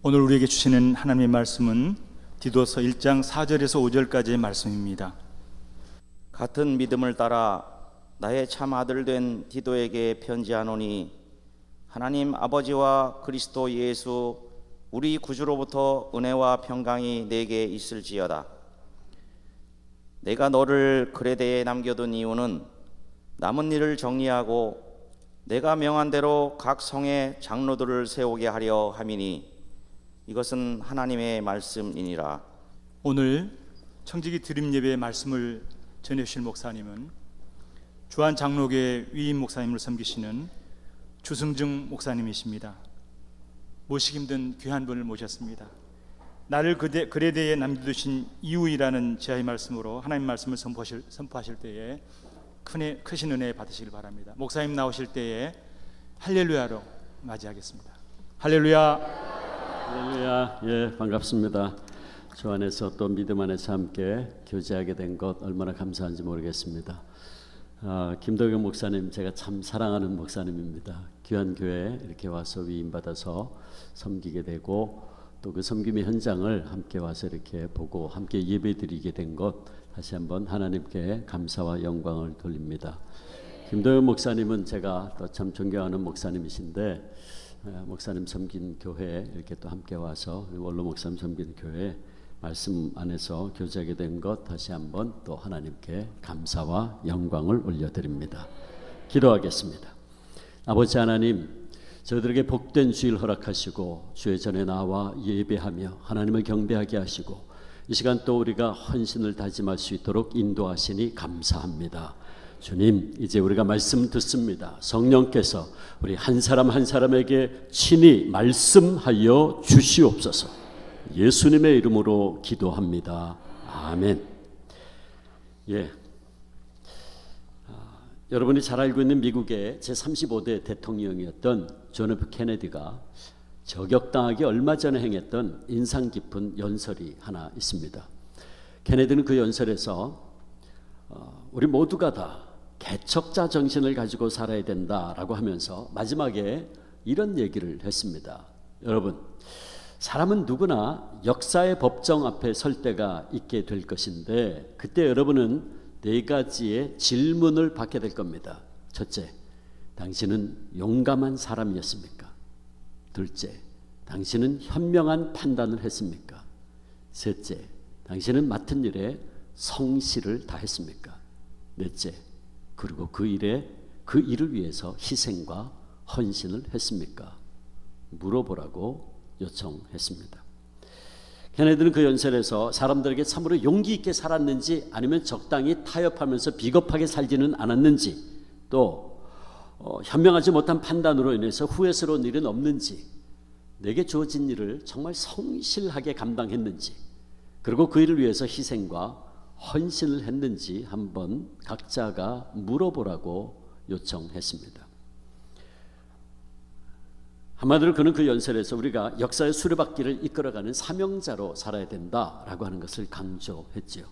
오늘 우리에게 주시는 하나님의 말씀은 디도서 1장 4절에서 5절까지의 말씀입니다. 같은 믿음을 따라 나의 참 아들 된 디도에게 편지하노니 하나님 아버지와 그리스도 예수 우리 구주로부터 은혜와 평강이 내게 있을지어다. 내가 너를 그레데에 남겨둔 이유는 남은 일을 정리하고 내가 명한 대로 각 성에 장로들을 세우게 하려 함이니 이것은 하나님의 말씀이니라. 오늘 청지기 드림 예배의 말씀을 전해주실 목사님은 주한 장로교회 위임 목사님을 섬기시는 주승중 목사님이십니다. 모시기 힘든 귀한 분을 모셨습니다. 나를 그레데에 남겨두신 이유이라는 제의 말씀으로 하나님 말씀을 선포하실 때에 크신 은혜 받으시길 바랍니다. 목사님 나오실 때에 할렐루야로 맞이하겠습니다. 할렐루야. 할렐루야. 예, 반갑습니다. 주 안에서 또 믿음 안에서 함께 교제하게 된 것 얼마나 감사한지 모르겠습니다. 김덕영 목사님, 제가 참 사랑하는 목사님입니다. 귀한 교회에 이렇게 와서 위임받아서 섬기게 되고 또 그 섬김의 현장을 함께 와서 이렇게 보고 함께 예배드리게 된 것 다시 한번 하나님께 감사와 영광을 돌립니다. 김덕영 목사님은 제가 또 참 존경하는 목사님이신데 목사님 섬긴 교회에 이렇게 또 함께 와서 원로 목사님 섬긴 교회 말씀 안에서 교제하게 된 것 다시 한번 또 하나님께 감사와 영광을 올려드립니다. 기도하겠습니다. 아버지 하나님, 저희들에게 복된 주일 허락하시고 주의 전에 나와 예배하며 하나님을 경배하게 하시고 이 시간 또 우리가 헌신을 다짐할 수 있도록 인도하시니 감사합니다. 주님, 이제 우리가 말씀 듣습니다. 성령께서 우리 한 사람 한 사람에게 친히 말씀하여 주시옵소서. 예수님의 이름으로 기도합니다. 아멘. 예. 여러분이 잘 알고 있는 미국의 제35대 대통령이었던 존 F 케네디가 저격당하기 얼마 전에 행했던 인상 깊은 연설이 하나 있습니다. 케네디는 그 연설에서 우리 모두가 다 개척자 정신을 가지고 살아야 된다라고 하면서 마지막에 이런 얘기를 했습니다. 여러분, 사람은 누구나 역사의 법정 앞에 설 때가 있게 될 것인데 그때 여러분은 네 가지의 질문을 받게 될 겁니다. 첫째, 당신은 용감한 사람이었습니까? 둘째, 당신은 현명한 판단을 했습니까? 셋째, 당신은 맡은 일에 성실을 다했습니까? 넷째, 그리고 그 일을 위해서 희생과 헌신을 했습니까? 물어보라고 요청했습니다. 케네디는 그 연설에서 사람들에게 참으로 용기 있게 살았는지 아니면 적당히 타협하면서 비겁하게 살지는 않았는지 또 현명하지 못한 판단으로 인해서 후회스러운 일은 없는지 내게 주어진 일을 정말 성실하게 감당했는지 그리고 그 일을 위해서 희생과 헌신을 했는지 한번 각자가 물어보라고 요청했습니다. 한마디로 그는 그 연설에서 우리가 역사의 수레바퀴를 이끌어가는 사명자로 살아야 된다라고 하는 것을 강조했지요.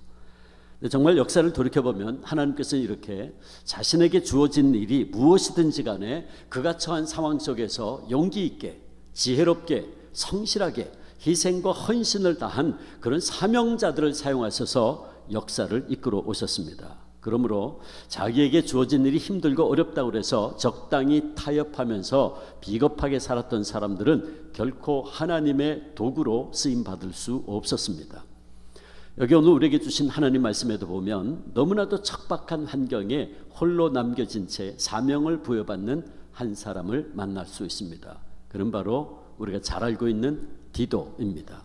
정말 역사를 돌이켜보면 하나님께서는 이렇게 자신에게 주어진 일이 무엇이든지 간에 그가 처한 상황 속에서 용기 있게 지혜롭게 성실하게 희생과 헌신을 다한 그런 사명자들을 사용하셔서 역사를 이끌어 오셨습니다. 그러므로 자기에게 주어진 일이 힘들고 어렵다고 해서 적당히 타협하면서 비겁하게 살았던 사람들은 결코 하나님의 도구로 쓰임받을 수 없었습니다. 여기 오늘 우리에게 주신 하나님 말씀에도 보면 너무나도 척박한 환경에 홀로 남겨진 채 사명을 부여받는 한 사람을 만날 수 있습니다. 그는 바로 우리가 잘 알고 있는 디도입니다.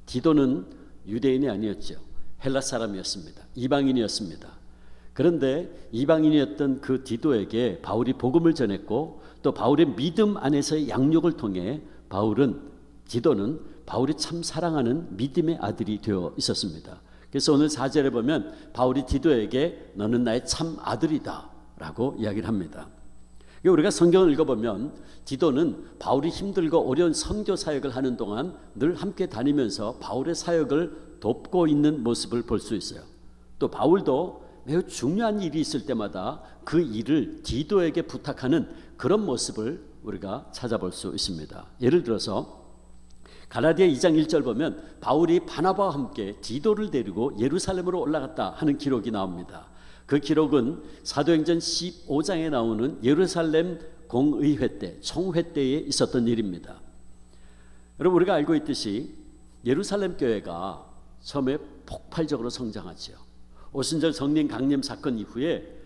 디도는 유대인이 아니었죠. 헬라 사람이었습니다. 이방인이었습니다. 그런데 이방인이었던 그 디도에게 바울이 복음을 전했고 또 바울의 믿음 안에서의 양육을 통해 디도는 바울이 참 사랑하는 믿음의 아들이 되어 있었습니다. 그래서 오늘 4절에 보면 바울이 디도에게 너는 나의 참 아들이다 라고 이야기를 합니다. 우리가 성경을 읽어보면 디도는 바울이 힘들고 어려운 선교 사역을 하는 동안 늘 함께 다니면서 바울의 사역을 돕고 있는 모습을 볼 수 있어요. 또 바울도 매우 중요한 일이 있을 때마다 그 일을 디도에게 부탁하는 그런 모습을 우리가 찾아볼 수 있습니다. 예를 들어서 갈라디아 2장 1절 보면 바울이 바나바와 함께 디도를 데리고 예루살렘으로 올라갔다 하는 기록이 나옵니다. 그 기록은 사도행전 15장에 나오는 예루살렘 공의회 때, 총회 때에 있었던 일입니다. 여러분, 우리가 알고 있듯이 예루살렘 교회가 처음에 폭발적으로 성장하죠. 오순절 성령 강림 사건 이후에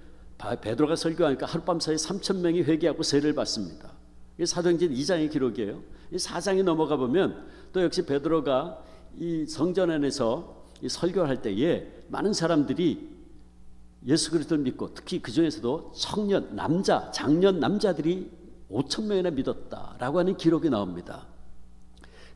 베드로가 설교하니까 하룻밤 사이에 3,000명이 회개하고 세례를 받습니다. 이게 사도행전 2장의 기록이에요. 이 4장에 넘어가 보면 또 역시 베드로가 이 성전 안에서 이 설교할 때에 많은 사람들이 예수 그리스도를 믿고, 특히 그 중에서도 청년, 남자, 장년 남자들이 5,000명이나 믿었다라고 하는 기록이 나옵니다.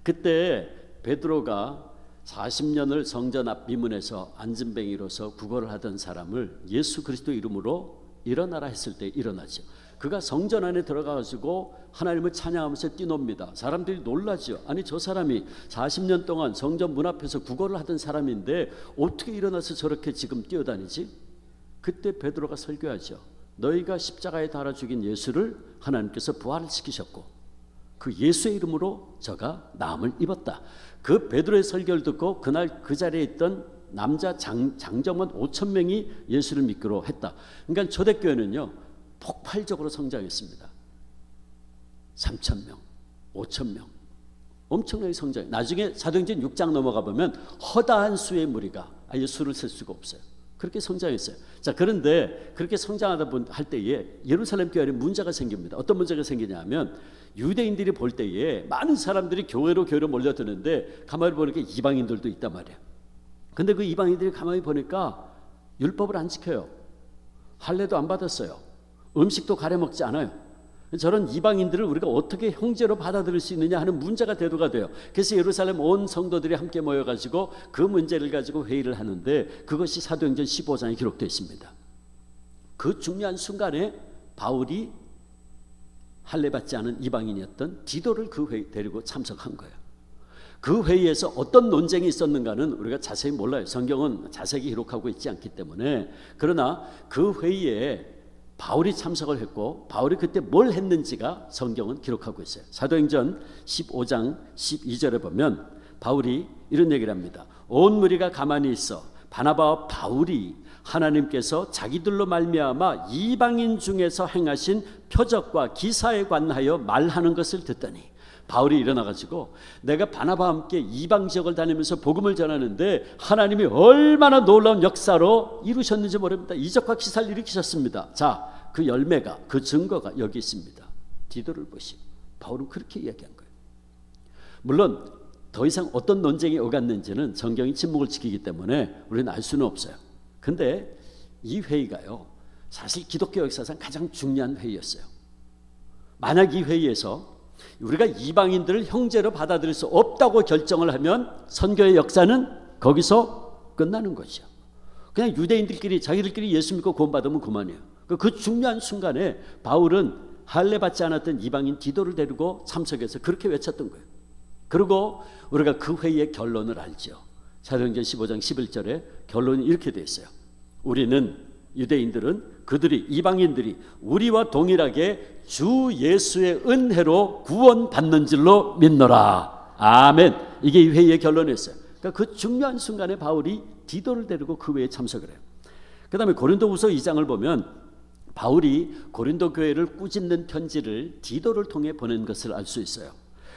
그때 베드로가 40년을 성전 앞 미문에서 안진뱅이로서 구걸을 하던 사람을 예수 그리스도 이름으로 일어나라 했을 때 일어나죠. 그가 성전 안에 들어가가지고 하나님을 찬양하면서 뛰놉니다. 사람들이 놀라죠. 아니, 저 사람이 40년 동안 성전 문 앞에서 구걸을 하던 사람인데 어떻게 일어나서 저렇게 지금 뛰어다니지? 그때 베드로가 설교하죠. 너희가 십자가에 달아 죽인 예수를 하나님께서 부활시키셨고 그 예수의 이름으로 저가 나음을 입었다. 그 베드로의 설교를 듣고 그날 그 자리에 있던 남자 장정원 5,000명이 예수를 믿기로 했다. 그러니까 초대교회는요 폭발적으로 성장했습니다. 3,000명, 5,000명, 엄청나게 성장. 나중에 사도행전 6장 넘어가 보면 허다한 수의 무리가 아예 수를 셀 수가 없어요. 그렇게 성장했어요. 자, 그런데 그렇게 성장하다 할 때에 예루살렘 교회에 문제가 생깁니다. 어떤 문제가 생기냐면 유대인들이 볼 때에 많은 사람들이 교회로 몰려드는데 가만히 보니까 이방인들도 있단 말이에요. 근데 그 이방인들이 가만히 보니까 율법을 안 지켜요. 할례도 안 받았어요. 음식도 가려 먹지 않아요. 저런 이방인들을 우리가 어떻게 형제로 받아들일 수 있느냐 하는 문제가 대두가 돼요. 그래서 예루살렘 온 성도들이 함께 모여가지고 그 문제를 가지고 회의를 하는데 그것이 사도행전 15장에 기록되어 있습니다. 그 중요한 순간에 바울이 할례 받지 않은 이방인이었던 디도를 그 회의 데리고 참석한 거예요. 그 회의에서 어떤 논쟁이 있었는가는 우리가 자세히 몰라요. 성경은 자세히 기록하고 있지 않기 때문에. 그러나 그 회의에 바울이 참석을 했고 바울이 그때 뭘 했는지가 성경은 기록하고 있어요. 사도행전 15장 12절에 보면 바울이 이런 얘기를 합니다. 온 무리가 가만히 있어 바나바와 바울이 하나님께서 자기들로 말미암아 이방인 중에서 행하신 표적과 기사에 관하여 말하는 것을 듣더니 바울이 일어나가지고 내가 바나바와 함께 이방 지역을 다니면서 복음을 전하는데 하나님이 얼마나 놀라운 역사로 이루셨는지 모릅니다. 이적과 기사를 일으키셨습니다. 자, 그 열매가, 그 증거가 여기 있습니다. 디도를 보시고 바울은 그렇게 이야기한 거예요. 물론 더 이상 어떤 논쟁이 오갔는지는 성경이 침묵을 지키기 때문에 우리는 알 수는 없어요. 근데 이 회의가요 사실 기독교 역사상 가장 중요한 회의였어요. 만약 이 회의에서 우리가 이방인들을 형제로 받아들일 수 없다고 결정을 하면 선교의 역사는 거기서 끝나는 거죠. 그냥 유대인들끼리 자기들끼리 예수 믿고 구원받으면 그만이에요. 그 중요한 순간에 바울은 할례 받지 않았던 이방인 디도를 데리고 참석해서 그렇게 외쳤던 거예요. 그리고 우리가 그 회의의 결론을 알죠. 사도행전 15장 11절에 결론이 이렇게 돼 있어요. 우리는 유대인들은 그들이 이방인들이 우리와 동일하게 주 예수의 은혜로 구원받는 줄로 믿노라. 아멘. 이게 이 회의의 결론이었어요. 그러니까 그 중요한 순간에 바울이 디도를 데리고 그 회의에 참석을 해요. 그 다음에 고린도후서 2장을 보면 바울이 고린도 교회를 꾸짖는 편지를 디도를 통해 보낸 것을 알 수 있어요.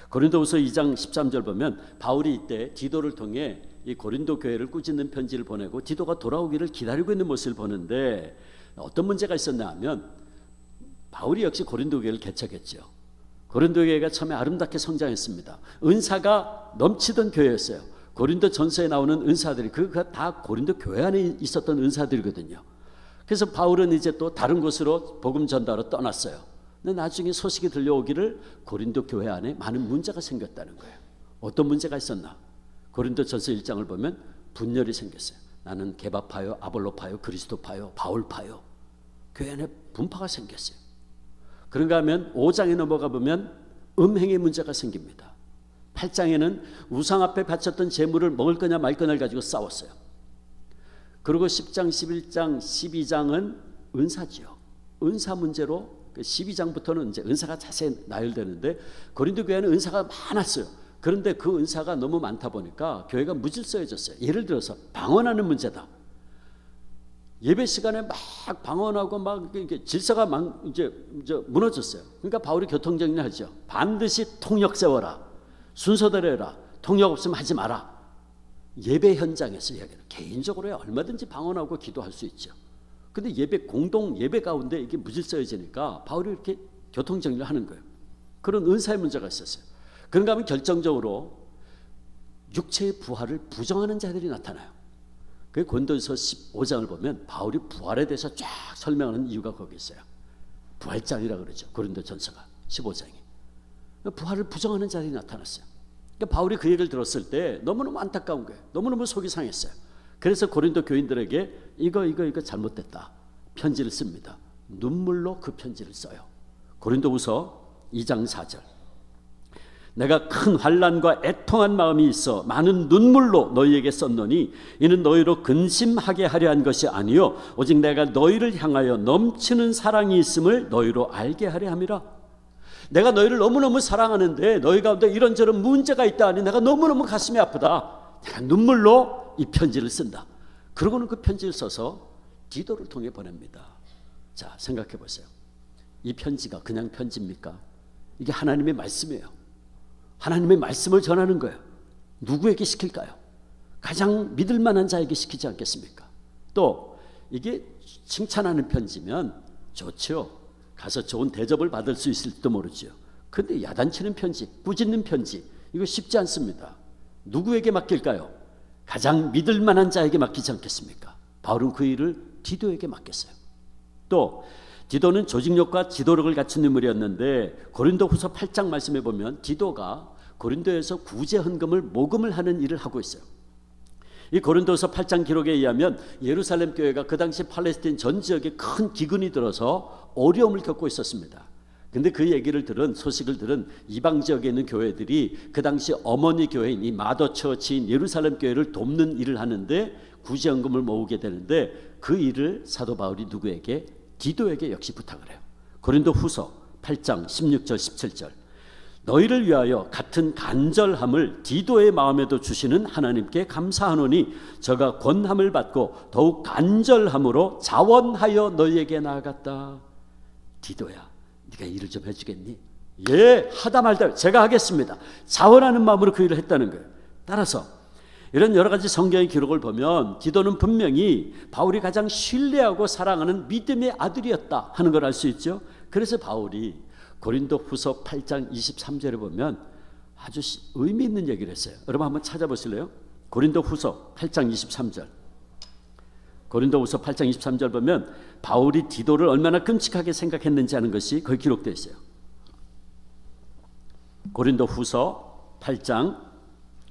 고린도후서 2장 13절 보면 바울이 이때 디도를 통해 이 고린도 교회를 꾸짖는 편지를 보내고 디도가 돌아오기를 기다리고 있는 모습을 보는데 어떤 문제가 있었나 하면 바울이 역시 고린도 교회를 개척했죠. 고린도 교회가 처음에 아름답게 성장했습니다. 은사가 넘치던 교회였어요. 고린도 전서에 나오는 은사들이 그가 다 고린도 교회 안에 있었던 은사들이거든요. 그래서 바울은 이제 또 다른 곳으로 복음 전달로 떠났어요. 근데 나중에 소식이 들려오기를 고린도 교회 안에 많은 문제가 생겼다는 거예요. 어떤 문제가 있었나? 고린도 전서 1장을 보면 분열이 생겼어요. 나는 게바파요, 아볼로파요, 그리스도파요, 바울파요. 교회 안에 분파가 생겼어요. 그런가 하면 5장에 넘어가 보면 음행의 문제가 생깁니다. 8장에는 우상 앞에 바쳤던 제물을 먹을 거냐 말 거냐를 가지고 싸웠어요. 그리고 10장, 11장, 12장은 은사죠. 은사 문제로 12장부터는 이제 은사가 자세히 나열되는데 고린도 교회는 은사가 많았어요. 그런데 그 은사가 너무 많다 보니까 교회가 무질서해졌어요. 예를 들어서 방언하는 문제다. 예배 시간에 막 방언하고 막 이렇게 질서가 이제 무너졌어요. 그러니까 바울이 교통정리하죠. 반드시 통역 세워라. 순서대로 해라. 통역 없으면 하지 마라. 예배 현장에서 이야기를 개인적으로 얼마든지 방언하고 기도할 수 있죠. 근데 공동 예배 가운데 이게 무질서해지니까 바울이 이렇게 교통정리를 하는 거예요. 그런 은사의 문제가 있었어요. 그런가 하면 결정적으로 육체의 부활을 부정하는 자들이 나타나요. 그 고린도서 15장을 보면 바울이 부활에 대해서 쫙 설명하는 이유가 거기 있어요. 부활장이라고 그러죠. 고린도전서가 15장이. 부활을 부정하는 자들이 나타났어요. 그러니까 바울이 그 얘기를 들었을 때 너무너무 안타까운 거예요. 너무너무 속이 상했어요. 그래서 고린도 교인들에게 이거 잘못됐다. 편지를 씁니다. 눈물로 그 편지를 써요. 고린도후서 2장 4절. 내가 큰 환난과 애통한 마음이 있어 많은 눈물로 너희에게 썼노니 이는 너희로 근심하게 하려 한 것이 아니요 오직 내가 너희를 향하여 넘치는 사랑이 있음을 너희로 알게 하려 함이라. 내가 너희를 너무너무 사랑하는데 너희 가운데 이런저런 문제가 있다 하니 내가 너무너무 가슴이 아프다. 내가 눈물로 이 편지를 쓴다. 그러고는 그 편지를 써서 디도를 통해 보냅니다. 자, 생각해 보세요. 이 편지가 그냥 편지입니까? 이게 하나님의 말씀이에요. 하나님의 말씀을 전하는 거예요. 누구에게 시킬까요? 가장 믿을 만한 자에게 시키지 않겠습니까? 또 이게 칭찬하는 편지면 좋죠. 가서 좋은 대접을 받을 수 있을지도 모르죠. 근데 야단치는 편지, 꾸짖는 편지, 이거 쉽지 않습니다. 누구에게 맡길까요? 가장 믿을 만한 자에게 맡기지 않겠습니까? 바울은 그 일을 디도에게 맡겼어요. 또 디도는 조직력과 지도력을 갖춘 인물이었는데 고린도후서 8장 말씀에 보면 디도가 고린도에서 구제 헌금을 모금을 하는 일을 하고 있어요. 이 고린도서 8장 기록에 의하면 예루살렘 교회가 그 당시 팔레스타인 전 지역에 큰 기근이 들어서 어려움을 겪고 있었습니다. 근데 그 얘기를 소식을 들은 이방 지역에 있는 교회들이 그 당시 어머니 교회인 이 마더처치인 예루살렘 교회를 돕는 일을 하는데 구제 헌금을 모으게 되는데 그 일을 사도 바울이 누구에게? 디도에게 역시 부탁을 해요. 고린도후서 8장 16절 17절. 너희를 위하여 같은 간절함을 디도의 마음에도 주시는 하나님께 감사하노니 저가 권함을 받고 더욱 간절함으로 자원하여 너희에게 나아갔다. 디도야, 네가 일을 좀 해주겠니? 예, 하다 말다 제가 하겠습니다. 자원하는 마음으로 그 일을 했다는 거예요. 따라서 이런 여러 가지 성경의 기록을 보면 디도는 분명히 바울이 가장 신뢰하고 사랑하는 믿음의 아들이었다 하는 걸 알 수 있죠. 그래서 바울이 고린도후서 8장 23절에 보면 아주 의미 있는 얘기를 했어요. 여러분 한번 찾아보실래요? 고린도후서 8장 23절. 고린도후서 8장 23절 보면 바울이 디도를 얼마나 끔찍하게 생각했는지 하는 것이 거기 기록되어 있어요. 고린도후서 8장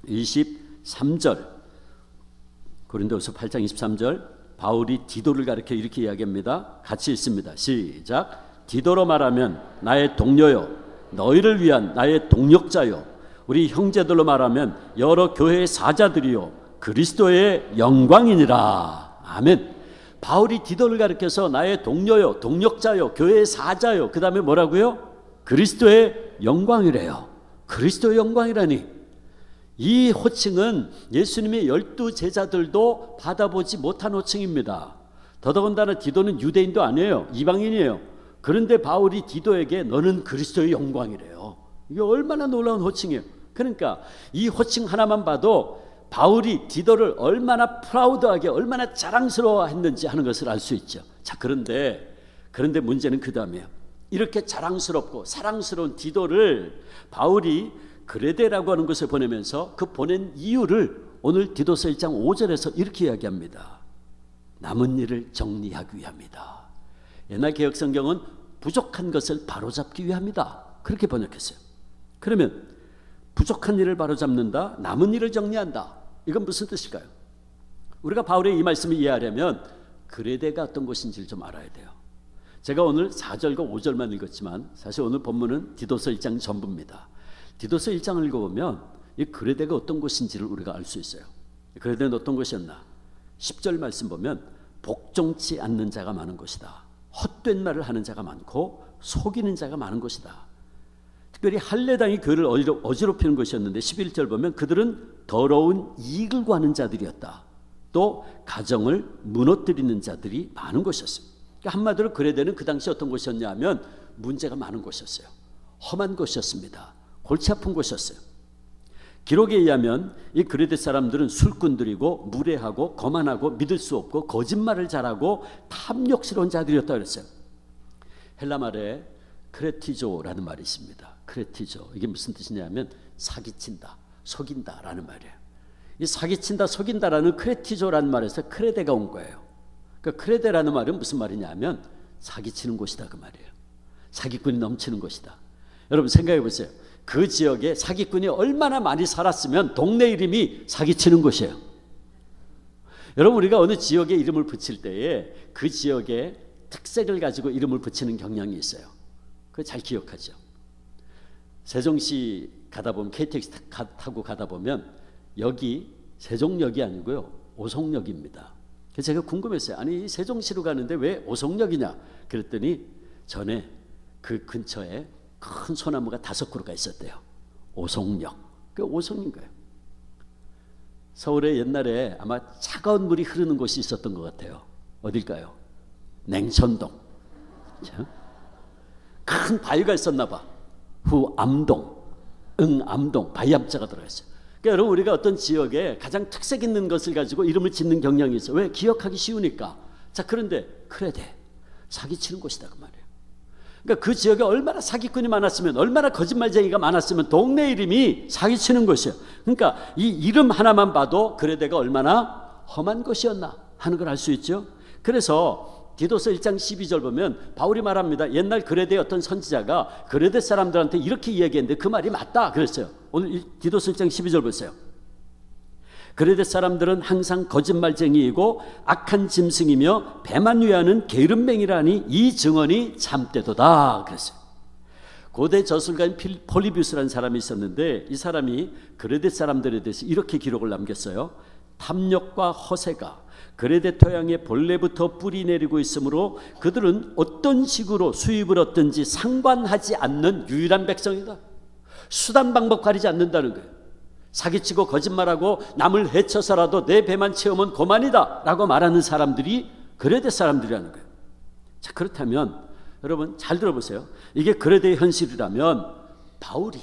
23절. 고린도후서 8장 23절. 바울이 디도를 가리켜 이렇게 이야기합니다. 같이 읽습니다. 시작. 디도로 말하면 나의 동료요 너희를 위한 나의 동력자요 우리 형제들로 말하면 여러 교회의 사자들이요 그리스도의 영광이니라. 아멘. 바울이 디도를 가리켜서 나의 동료요 동력자요 교회의 사자요 그 다음에 뭐라고요? 그리스도의 영광이래요. 그리스도의 영광이라니. 이 호칭은 예수님의 12 제자들도 받아보지 못한 호칭입니다. 더더군다나 디도는 유대인도 아니에요. 이방인이에요. 그런데 바울이 디도에게 너는 그리스도의 영광이래요. 이게 얼마나 놀라운 호칭이에요. 그러니까 이 호칭 하나만 봐도 바울이 디도를 얼마나 프라우드하게 얼마나 자랑스러워했는지 하는 것을 알 수 있죠. 자, 그런데 문제는 그 다음이에요. 이렇게 자랑스럽고 사랑스러운 디도를 바울이 그레데라고 하는 곳에 보내면서 그 보낸 이유를 오늘 디도서 1장 5절에서 이렇게 이야기합니다. 남은 일을 정리하기 위함이다. 옛날 개혁성경은 부족한 것을 바로잡기 위함이다. 그렇게 번역했어요. 그러면 부족한 일을 바로잡는다, 남은 일을 정리한다. 이건 무슨 뜻일까요? 우리가 바울의 이 말씀을 이해하려면 그레데가 어떤 곳인지를 좀 알아야 돼요. 제가 오늘 4절과 5절만 읽었지만 사실 오늘 본문은 디도서 1장 전부입니다. 디도서 1장을 읽어보면 이 그레데가 어떤 곳인지를 우리가 알 수 있어요. 그레데는 어떤 곳이었나? 10절 말씀 보면 복종치 않는 자가 많은 곳이다. 헛된 말을 하는 자가 많고 속이는 자가 많은 곳이다. 특별히 할례당이 교회를 어지럽히는 것이었는데 11절 보면 그들은 더러운 이익을 구하는 자들이었다. 또 가정을 무너뜨리는 자들이 많은 것이었어요. 그러니까 한마디로 그레데는 그 당시 어떤 곳이었냐 하면 문제가 많은 곳이었어요. 험한 곳이었습니다. 골치 아픈 곳이었어요. 기록에 의하면 이 그레데 사람들은 술꾼들이고 무례하고 거만하고 믿을 수 없고 거짓말을 잘하고 탐욕스러운 자들이었다고 그랬어요. 헬라 말에 크레티조라는 말이 있습니다. 크레티조, 이게 무슨 뜻이냐면 사기친다, 속인다라는 말이에요. 이 사기친다, 속인다라는 크레티조라는 말에서 크레데가 온 거예요. 그러니까 크레데라는 말은 무슨 말이냐면 사기치는 곳이다 그 말이에요. 사기꾼이 넘치는 곳이다. 여러분 생각해 보세요. 그 지역에 사기꾼이 얼마나 많이 살았으면 동네 이름이 사기치는 곳이에요. 여러분 우리가 어느 지역에 이름을 붙일 때에 그 지역의 특색을 가지고 이름을 붙이는 경향이 있어요. 그거 잘 기억하죠. 세종시 가다 보면 KTX 타고 가다 보면 여기 세종역이 아니고요 오송역입니다. 그래서 제가 궁금했어요. 아니 세종시로 가는데 왜 오송역이냐 그랬더니 전에 그 근처에 큰 소나무가 5그루가 있었대요. 오송역. 그 오송인 거예요. 서울에 옛날에 아마 차가운 물이 흐르는 곳이 있었던 것 같아요. 어딜까요? 냉천동. 큰 바위가 있었나 봐. 후암동, 응암동, 바위 암자가 들어있어요. 그러니까 여러분 우리가 어떤 지역에 가장 특색 있는 것을 가지고 이름을 짓는 경향이 있어요. 왜? 기억하기 쉬우니까. 자 그런데 크레데, 사기치는 곳이다 그 말이에요. 그러니까 그 지역에 얼마나 사기꾼이 많았으면, 얼마나 거짓말쟁이가 많았으면 동네 이름이 사기치는 곳이에요. 그러니까 이 이름 하나만 봐도 그레데가 얼마나 험한 곳이었나 하는 걸 알 수 있죠. 그래서 디도서 1장 12절 보면 바울이 말합니다. 옛날 그레데의 어떤 선지자가 그레데 사람들한테 이렇게 이야기했는데 그 말이 맞다 그랬어요. 오늘 디도서 1장 12절 보세요. 그레데 사람들은 항상 거짓말쟁이이고 악한 짐승이며 배만 위하는 게으름맹이라니 이 증언이 참되도다 그랬어요. 고대 저술가인 폴리비우스라는 사람이 있었는데 이 사람이 그레데 사람들에 대해서 이렇게 기록을 남겼어요. 탐욕과 허세가 그레데 토양에 본래부터 뿌리 내리고 있으므로 그들은 어떤 식으로 수입을 얻든지 상관하지 않는 유일한 백성이다. 수단 방법 가리지 않는다는 거예요. 사기치고 거짓말하고 남을 해쳐서라도 내 배만 채우면 고만이다 라고 말하는 사람들이 그레데 사람들이라는 거예요. 자 그렇다면 여러분 잘 들어보세요. 이게 그레데의 현실이라면 바울이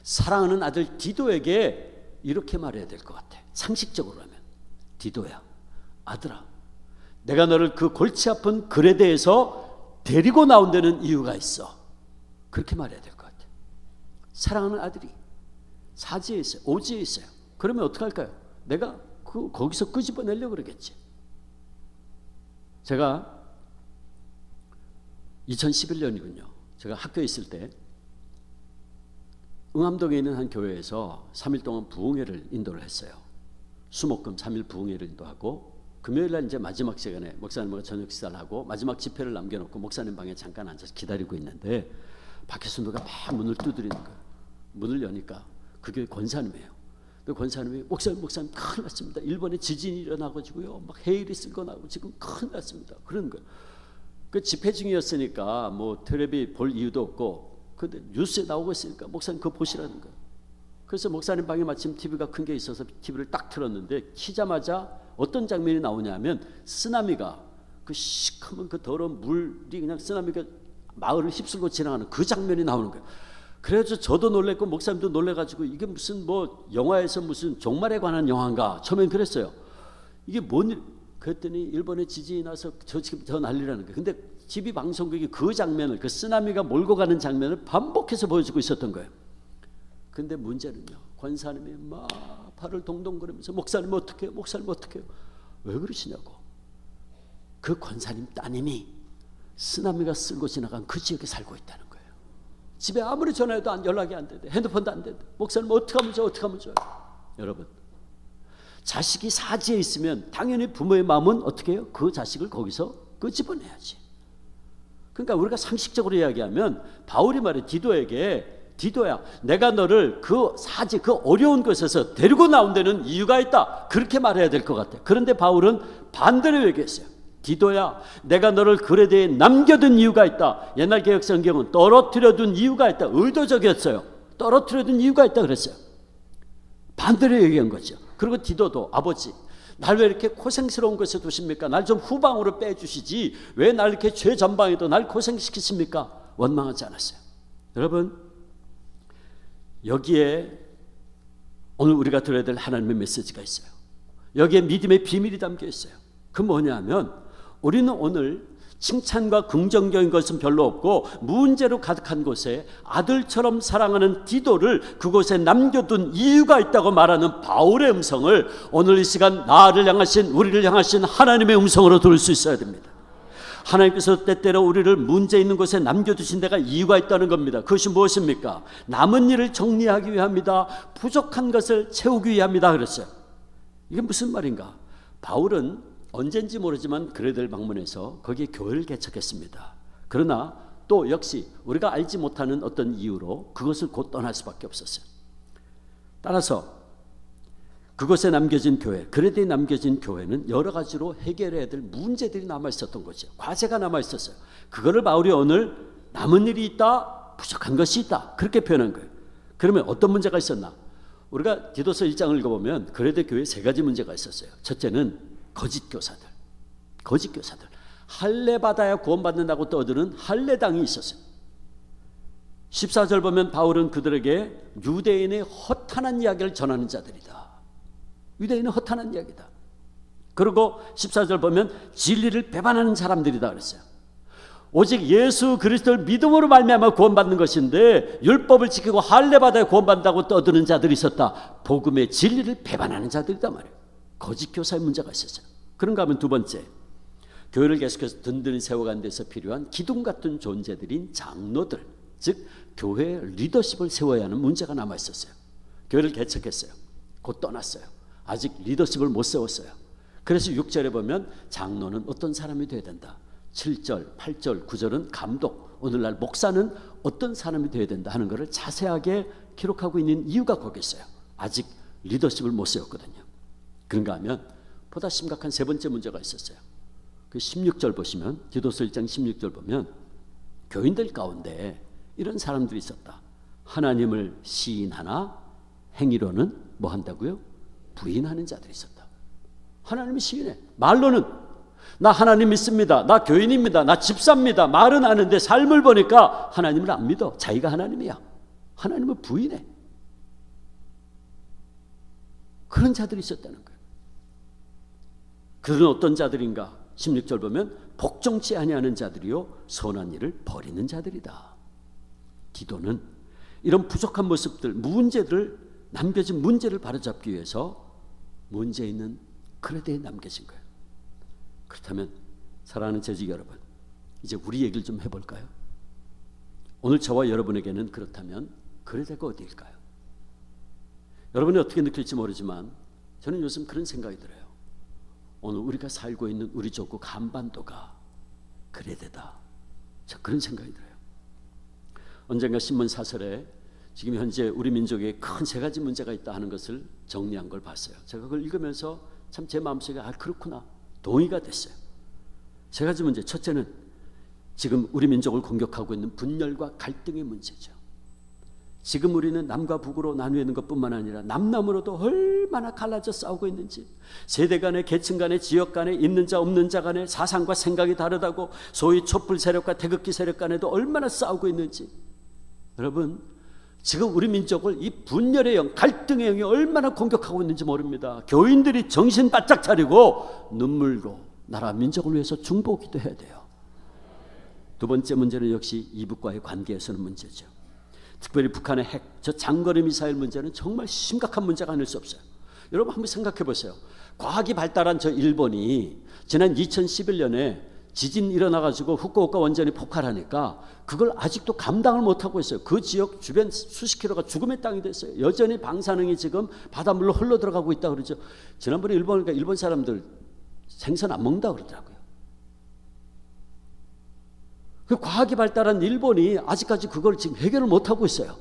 사랑하는 아들 디도에게 이렇게 말해야 될 것 같아. 상식적으로 하면 디도야, 아들아, 내가 너를 그 골치 아픈 그레데에서 데리고 나온 데는 이유가 있어. 그렇게 말해야 될 것 같아. 사랑하는 아들이 사지에 있어요. 오지에 있어요. 그러면 어떡할까요? 내가 거기서 끄집어내려고 그러겠지. 제가 2011년이군요. 제가 학교에 있을 때 응암동에 있는 한 교회에서 3일 동안 부흥회를 인도를 했어요. 수목금 3일 부흥회를 인도하고 금요일 날 이제 마지막 시간에 목사님과 저녁 식사를 하고 마지막 집회를 남겨놓고 목사님 방에 잠깐 앉아서 기다리고 있는데 밖에서 누가 막 문을 두드리는 거예요. 문을 여니까 그게 권사님이에요. 그 권사님이 목사님 큰일 났습니다. 일본에 지진이 일어나가지고요. 막 해일이 쓸고 나고 지금 큰일 났습니다. 그러는 거예요. 그 집회 중이었으니까 뭐 텔레비 볼 이유도 없고 근데 뉴스에 나오고 있으니까 목사님 그거 보시라는 거예요. 그래서 목사님 방에 마침 TV가 큰 게 있어서 TV를 딱 틀었는데 키자마자 어떤 장면이 나오냐면 쓰나미가 그 시커먼 그 더러운 물이 그냥 쓰나미가 마을을 휩쓸고 지나가는 그 장면이 나오는 거예요. 그래서 저도 놀랬고 목사님도 놀래가지고 이게 무슨 뭐 영화에서 무슨 종말에 관한 영화인가 처음엔 그랬어요. 이게 뭔 일? 그랬더니 일본에 지진이 나서 지금 저 난리라는 거예요. 근데 TV 방송국이 그 장면을 그 쓰나미가 몰고 가는 장면을 반복해서 보여주고 있었던 거예요. 근데 문제는요. 권사님이 막 발을 동동거리면서 목사님 어떡해요? 목사님 어떡해요? 왜 그러시냐고. 그 권사님 따님이 쓰나미가 쓸고 지나간 그 지역에 살고 있다는 거예요. 집에 아무리 전화해도 연락이 안 되는데 핸드폰도 안 되는데 목사님 어떡하면 좋아요? 여러분 자식이 사지에 있으면 당연히 부모의 마음은 어떻게 해요? 그 자식을 거기서 끄집어내야지. 그러니까 우리가 상식적으로 이야기하면 바울이 말해 디도야 내가 너를 그 사지 그 어려운 곳에서 데리고 나온 데는 이유가 있다. 그렇게 말해야 될 것 같아. 그런데 바울은 반대로 얘기했어요. 디도야, 내가 너를 그레데에 남겨둔 이유가 있다. 옛날 개혁 성경은 떨어뜨려둔 이유가 있다. 의도적이었어요. 떨어뜨려둔 이유가 있다 그랬어요. 반대로 얘기한 거죠. 그리고 디도도 아버지, 날 왜 이렇게 고생스러운 것에 두십니까? 날 좀 후방으로 빼주시지 왜 날 이렇게 최전방에도 날 고생시키십니까? 원망하지 않았어요. 여러분, 여기에 오늘 우리가 들어야 될 하나님의 메시지가 있어요. 여기에 믿음의 비밀이 담겨 있어요. 그 뭐냐면 우리는 오늘 칭찬과 긍정적인 것은 별로 없고 문제로 가득한 곳에 아들처럼 사랑하는 디도를 그곳에 남겨둔 이유가 있다고 말하는 바울의 음성을 오늘 이 시간 나를 향하신, 우리를 향하신 하나님의 음성으로 들을 수 있어야 됩니다. 하나님께서 때때로 우리를 문제 있는 곳에 남겨두신 데가 이유가 있다는 겁니다. 그것이 무엇입니까? 남은 일을 정리하기 위함이다. 부족한 것을 채우기 위함이다 그랬어요. 이게 무슨 말인가? 바울은 언젠지 모르지만 그레들 방문해서 거기에 교회를 개척했습니다. 그러나 또 역시 우리가 알지 못하는 어떤 이유로 그것을 곧 떠날 수밖에 없었어요. 따라서 그곳에 남겨진 교회, 그레드에 남겨진 교회는 여러 가지로 해결해야 될 문제들이 남아 있었던 거죠. 과제가 남아 있었어요. 그거를 바울이 오늘 남은 일이 있다, 부족한 것이 있다, 그렇게 표현한 거예요. 그러면 어떤 문제가 있었나? 우리가 디도서 1장을 읽어보면 그레드 교회에 세 가지 문제가 있었어요. 첫째는 거짓 교사들. 할례 받아야 구원받는다고 떠드는 할례당이 있었어요. 14절 보면 바울은 그들에게 유대인의 허탄한 이야기를 전하는 자들이다. 유대인은 허탄한 이야기다. 그리고 14절 보면 진리를 배반하는 사람들이다 그랬어요. 오직 예수 그리스도를 믿음으로 말미암아 구원받는 것인데 율법을 지키고 할례 받아야 구원받는다고 떠드는 자들이 있었다. 복음의 진리를 배반하는 자들이다 말이에요. 거짓 교사의 문제가 있었어요. 그런가 하면 두 번째, 교회를 계속해서 든든히 세워가는 데서 필요한 기둥 같은 존재들인 장로들, 즉 교회 리더십을 세워야 하는 문제가 남아 있었어요. 교회를 개척했어요. 곧 떠났어요. 아직 리더십을 못 세웠어요. 그래서 6절에 보면 장로는 어떤 사람이 되어야 된다. 7절, 8절, 9절은 감독, 오늘날 목사는 어떤 사람이 되어야 된다 하는 것을 자세하게 기록하고 있는 이유가 거기 있어요. 아직 리더십을 못 세웠거든요. 그런가 하면 보다 심각한 세 번째 문제가 있었어요. 그 16절 보시면, 디도서 1장 16절 보면 교인들 가운데 이런 사람들이 있었다. 하나님을 시인하나 행위로는 뭐 한다고요? 부인하는 자들이 있었다. 하나님을 시인해. 말로는 나 하나님 믿습니다. 나 교인입니다. 나 집사입니다. 말은 하는데 삶을 보니까 하나님을 안 믿어. 자기가 하나님이야. 하나님을 부인해. 그런 자들이 있었다는 거예요. 그들은 어떤 자들인가? 16절 보면 복종치 아니하는 자들이요 선한 일을 버리는 자들이다. 디도는 이런 부족한 모습들, 문제들을 남겨진 문제를 바로잡기 위해서 문제 있는 그레데에 남겨진 거예요. 그렇다면 사랑하는 재직 여러분, 이제 우리 얘기를 좀 해볼까요? 오늘 저와 여러분에게는 그렇다면 그레데가 어디일까요? 여러분이 어떻게 느낄지 모르지만 저는 요즘 그런 생각이 들어요. 오늘 우리가 살고 있는 우리 조국 한반도가 그레데다. 저 그런 생각이 들어요. 언젠가 신문 사설에 지금 현재 우리 민족에 큰 세 가지 문제가 있다 하는 것을 정리한 걸 봤어요. 제가 그걸 읽으면서 참 제 마음속에 그렇구나 동의가 됐어요. 세 가지 문제. 첫째는 지금 우리 민족을 공격하고 있는 분열과 갈등의 문제죠. 지금 우리는 남과 북으로 나뉘어 있는 것뿐만 아니라 남남으로도 얼마나 갈라져 싸우고 있는지, 세대 간에, 계층 간에, 지역 간에, 있는 자 없는 자 간에 사상과 생각이 다르다고 소위 촛불 세력과 태극기 세력 간에도 얼마나 싸우고 있는지. 여러분, 지금 우리 민족을 이 분열의 영, 갈등의 영이 얼마나 공격하고 있는지 모릅니다. 교인들이 정신 바짝 차리고 눈물로 나라 민족을 위해서 중보 기도해야 돼요. 두 번째 문제는 역시 이북과의 관계에서는 문제죠. 특별히 북한의 핵, 저 장거리 미사일 문제는 정말 심각한 문제가 아닐 수 없어요. 여러분 한번 생각해 보세요. 과학이 발달한 저 일본이 지난 2011년에 지진 일어나가지고 후쿠오카 원전이 폭발하니까 그걸 아직도 감당을 못하고 있어요. 그 지역 주변 수십 킬로가 죽음의 땅이 됐어요. 여전히 방사능이 지금 바닷물로 흘러 들어가고 있다고 그러죠. 지난번에 일본 사람들 생선 안 먹는다고 그러더라고요. 그 과학이 발달한 일본이 아직까지 그걸 지금 해결을 못하고 있어요.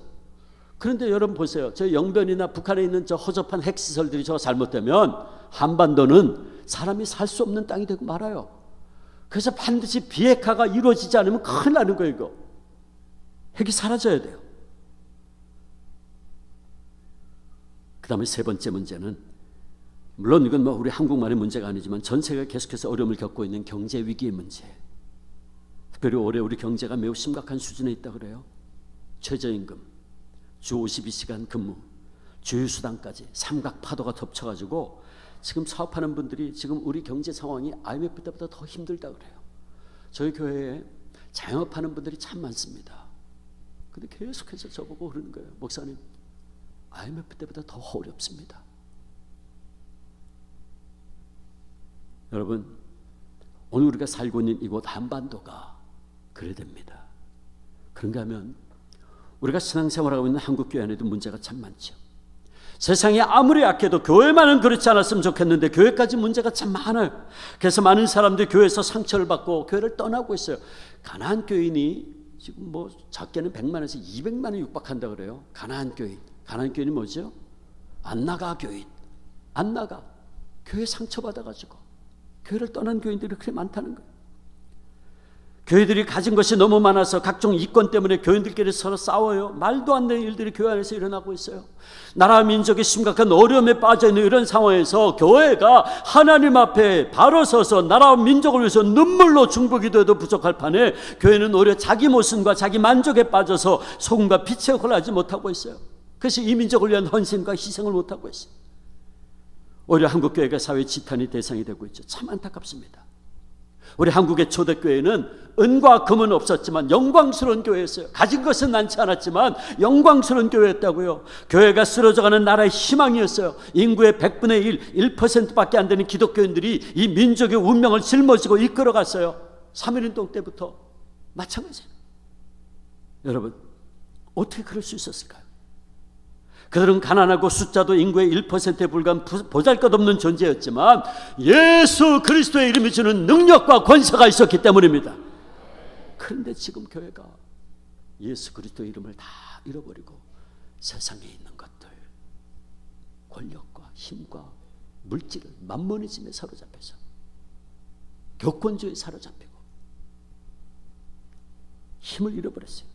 그런데 여러분 보세요. 저 영변이나 북한에 있는 저 허접한 핵시설들이 저 잘못되면 한반도는 사람이 살 수 없는 땅이 되고 말아요. 그래서 반드시 비핵화가 이루어지지 않으면 큰일 나는 거예요. 이거 핵이 사라져야 돼요. 그 다음에 세 번째 문제는, 물론 이건 뭐 우리 한국만의 문제가 아니지만 전 세계가 계속해서 어려움을 겪고 있는 경제 위기의 문제. 특별히 올해 우리 경제가 매우 심각한 수준에 있다 그래요. 최저임금, 주 52시간 근무, 주휴수당까지 삼각파도가 덮쳐가지고 지금 사업하는 분들이 지금 우리 경제 상황이 IMF 때보다 더 힘들다 그래요. 저희 교회에 자영업하는 분들이 참 많습니다. 근데 계속해서 저보고 그러는 거예요. 목사님, IMF 때보다 더 어렵습니다. 여러분, 오늘 우리가 살고 있는 이곳 한반도가 그래야 됩니다. 그런가 하면 우리가 신앙생활하고 있는 한국교회 안에도 문제가 참 많죠. 세상이 아무리 약해도 교회만은 그렇지 않았으면 좋겠는데 교회까지 문제가 참 많아요. 그래서 많은 사람들이 교회에서 상처를 받고 교회를 떠나고 있어요. 가나안 교인이 지금 뭐 작게는 100만에서 200만에 육박한다 그래요. 가나안 교인. 가나안 교인이 뭐죠? 안 나가 교인. 안 나가. 교회 상처받아가지고 교회를 떠난 교인들이 그렇게 많다는 거예요. 교회들이 가진 것이 너무 많아서 각종 이권 때문에 교인들끼리 서로 싸워요. 말도 안 되는 일들이 교회 안에서 일어나고 있어요. 나라 민족이 심각한 어려움에 빠져있는 이런 상황에서 교회가 하나님 앞에 바로 서서 나라와 민족을 위해서 눈물로 중보기도해도 부족할 판에 교회는 오히려 자기 모순과 자기 만족에 빠져서 소금과 빛의 역할을 하지 못하고 있어요. 그래서 이 민족을 위한 헌신과 희생을 못하고 있어요. 오히려 한국교회가 사회 지탄의 대상이 되고 있죠. 참 안타깝습니다. 우리 한국의 초대교회는 은과 금은 없었지만 영광스러운 교회였어요. 가진 것은 많지 않았지만 영광스러운 교회였다고요. 교회가 쓰러져가는 나라의 희망이었어요. 인구의 100분의 1, 1%밖에 안 되는 기독교인들이 이 민족의 운명을 짊어지고 이끌어갔어요. 3.1운동 때부터 마찬가지예요. 여러분, 어떻게 그럴 수 있었을까요? 그들은 가난하고 숫자도 인구의 1%에 불과한 보잘것없는 존재였지만 예수 그리스도의 이름이 주는 능력과 권세가 있었기 때문입니다. 그런데 지금 교회가 예수 그리스도의 이름을 다 잃어버리고 세상에 있는 것들, 권력과 힘과 물질을 만모니즘에 사로잡혀서 교권주의에 사로잡히고 힘을 잃어버렸어요.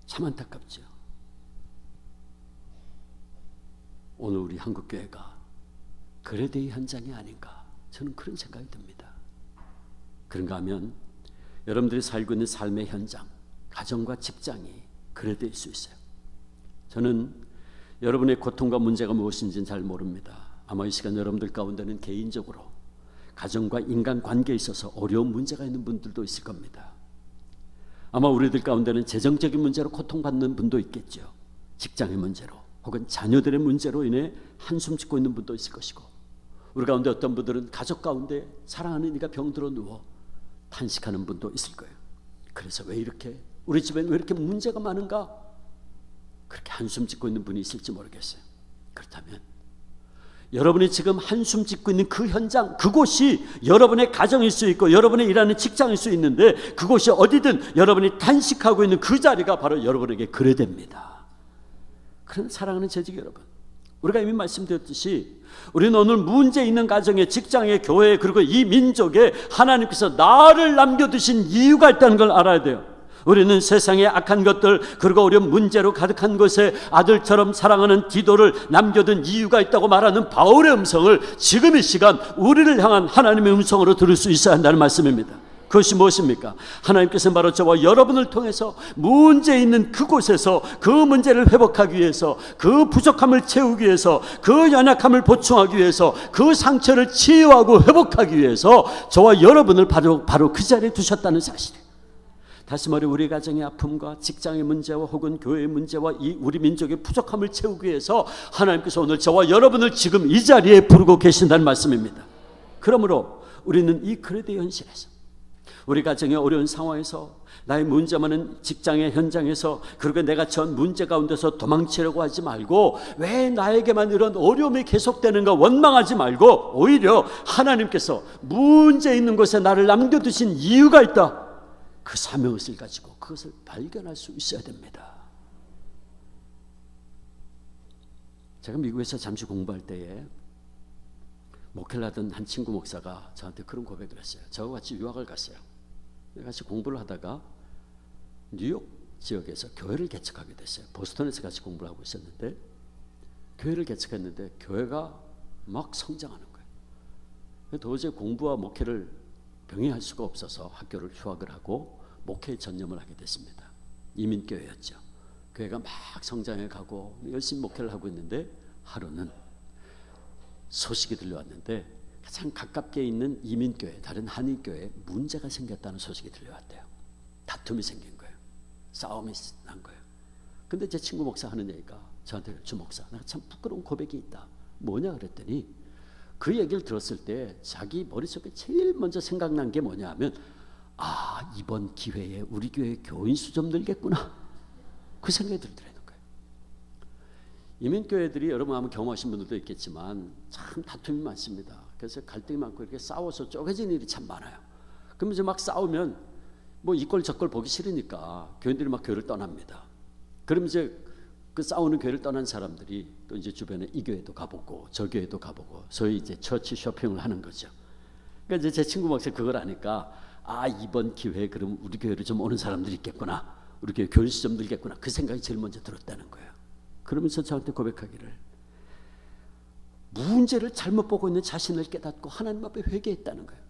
참 안타깝죠. 오늘 우리 한국교회가 그레데이 현장이 아닌가, 저는 그런 생각이 듭니다. 그런가 하면 여러분들이 살고 있는 삶의 현장, 가정과 직장이 그레데이일 수 있어요. 저는 여러분의 고통과 문제가 무엇인지는 잘 모릅니다. 아마 이 시간 여러분들 가운데는 개인적으로 가정과 인간관계에 있어서 어려운 문제가 있는 분들도 있을 겁니다. 아마 우리들 가운데는 재정적인 문제로 고통받는 분도 있겠죠. 직장의 문제로 혹은 자녀들의 문제로 인해 한숨 짓고 있는 분도 있을 것이고, 우리 가운데 어떤 분들은 가족 가운데 사랑하는 이가 병들어 누워 탄식하는 분도 있을 거예요. 그래서 왜 이렇게 우리 집엔 왜 이렇게 문제가 많은가, 그렇게 한숨 짓고 있는 분이 있을지 모르겠어요. 그렇다면 여러분이 지금 한숨 짓고 있는 그 현장, 그곳이 여러분의 가정일 수 있고 여러분의 일하는 직장일 수 있는데, 그곳이 어디든 여러분이 탄식하고 있는 그 자리가 바로 여러분에게 그레데입니다. 그런 사랑하는 재직 여러분, 우리가 이미 말씀드렸듯이 우리는 오늘 문제 있는 가정에, 직장에, 교회에, 그리고 이 민족에 하나님께서 나를 남겨두신 이유가 있다는 걸 알아야 돼요. 우리는 세상의 악한 것들, 그리고 어려운 문제로 가득한 곳에 아들처럼 사랑하는 디도를 남겨둔 이유가 있다고 말하는 바울의 음성을 지금 이 시간 우리를 향한 하나님의 음성으로 들을 수 있어야 한다는 말씀입니다. 그것이 무엇입니까? 하나님께서는 바로 저와 여러분을 통해서 문제 있는 그곳에서 그 문제를 회복하기 위해서, 그 부족함을 채우기 위해서, 그 연약함을 보충하기 위해서, 그 상처를 치유하고 회복하기 위해서 저와 여러분을 바로 그 자리에 두셨다는 사실이에요. 다시 말해, 우리 가정의 아픔과 직장의 문제와 혹은 교회의 문제와 이 우리 민족의 부족함을 채우기 위해서 하나님께서 오늘 저와 여러분을 지금 이 자리에 부르고 계신다는 말씀입니다. 그러므로 우리는 이 그레데 현실에서, 우리 가정의 어려운 상황에서, 나의 문제 많은 직장의 현장에서, 그리고 내가 처한 문제 가운데서 도망치려고 하지 말고, 왜 나에게만 이런 어려움이 계속되는가 원망하지 말고, 오히려 하나님께서 문제 있는 곳에 나를 남겨두신 이유가 있다, 그 사명의식을 가지고 그것을 발견할 수 있어야 됩니다. 제가 미국에서 잠시 공부할 때에 목회를 하던 한 친구 목사가 저한테 그런 고백을 했어요. 저와 같이 유학을 갔어요. 같이 공부를 하다가 뉴욕 지역에서 교회를 개척하게 됐어요. 보스턴에서 같이 공부를 하고 있었는데 교회를 개척했는데 교회가 막 성장하는 거예요. 도저히 공부와 목회를 병행할 수가 없어서 학교를 휴학을 하고 목회에 전념을 하게 됐습니다. 이민교회였죠. 교회가 막 성장해 가고 열심히 목회를 하고 있는데 하루는 소식이 들려왔는데 가장 가깝게 있는 이민교회, 다른 한인교회에 문제가 생겼다는 소식이 들려왔대요. 다툼이 생긴 거예요. 싸움이 난 거예요. 근데 제 친구 목사 하는 얘기가 저한테, 주 목사, 내가 참 부끄러운 고백이 있다. 뭐냐 그랬더니 그 얘기를 들었을 때 자기 머릿속에 제일 먼저 생각난 게 뭐냐 하면, 아, 이번 기회에 우리 교회 교인 수 좀 늘겠구나, 그 생각이 들더라는 거예요. 이민교회들이 여러분 아마 경험하신 분들도 있겠지만 참 다툼이 많습니다. 그래서 갈등이 많고 이렇게 싸워서 쪼개진 일이 참 많아요. 그러면 이제 막 싸우면 뭐 이꼴 저꼴 보기 싫으니까 교인들이 막 교회를 떠납니다. 그럼 이제 그 싸우는 교회를 떠난 사람들이 또 이제 주변에 이 교회도 가보고 저 교회도 가보고 소위 이제 처치 쇼핑을 하는 거죠. 그러니까 이제 제 친구 목사 그걸 아니까, 아, 이번 기회에 그럼 우리 교회로 좀 오는 사람들이 있겠구나, 우리 교회 교인 수 좀 늘겠구나, 그 생각이 제일 먼저 들었다는 거예요. 그러면서 저한테 고백하기를, 문제를 잘못 보고 있는 자신을 깨닫고 하나님 앞에 회개했다는 거예요.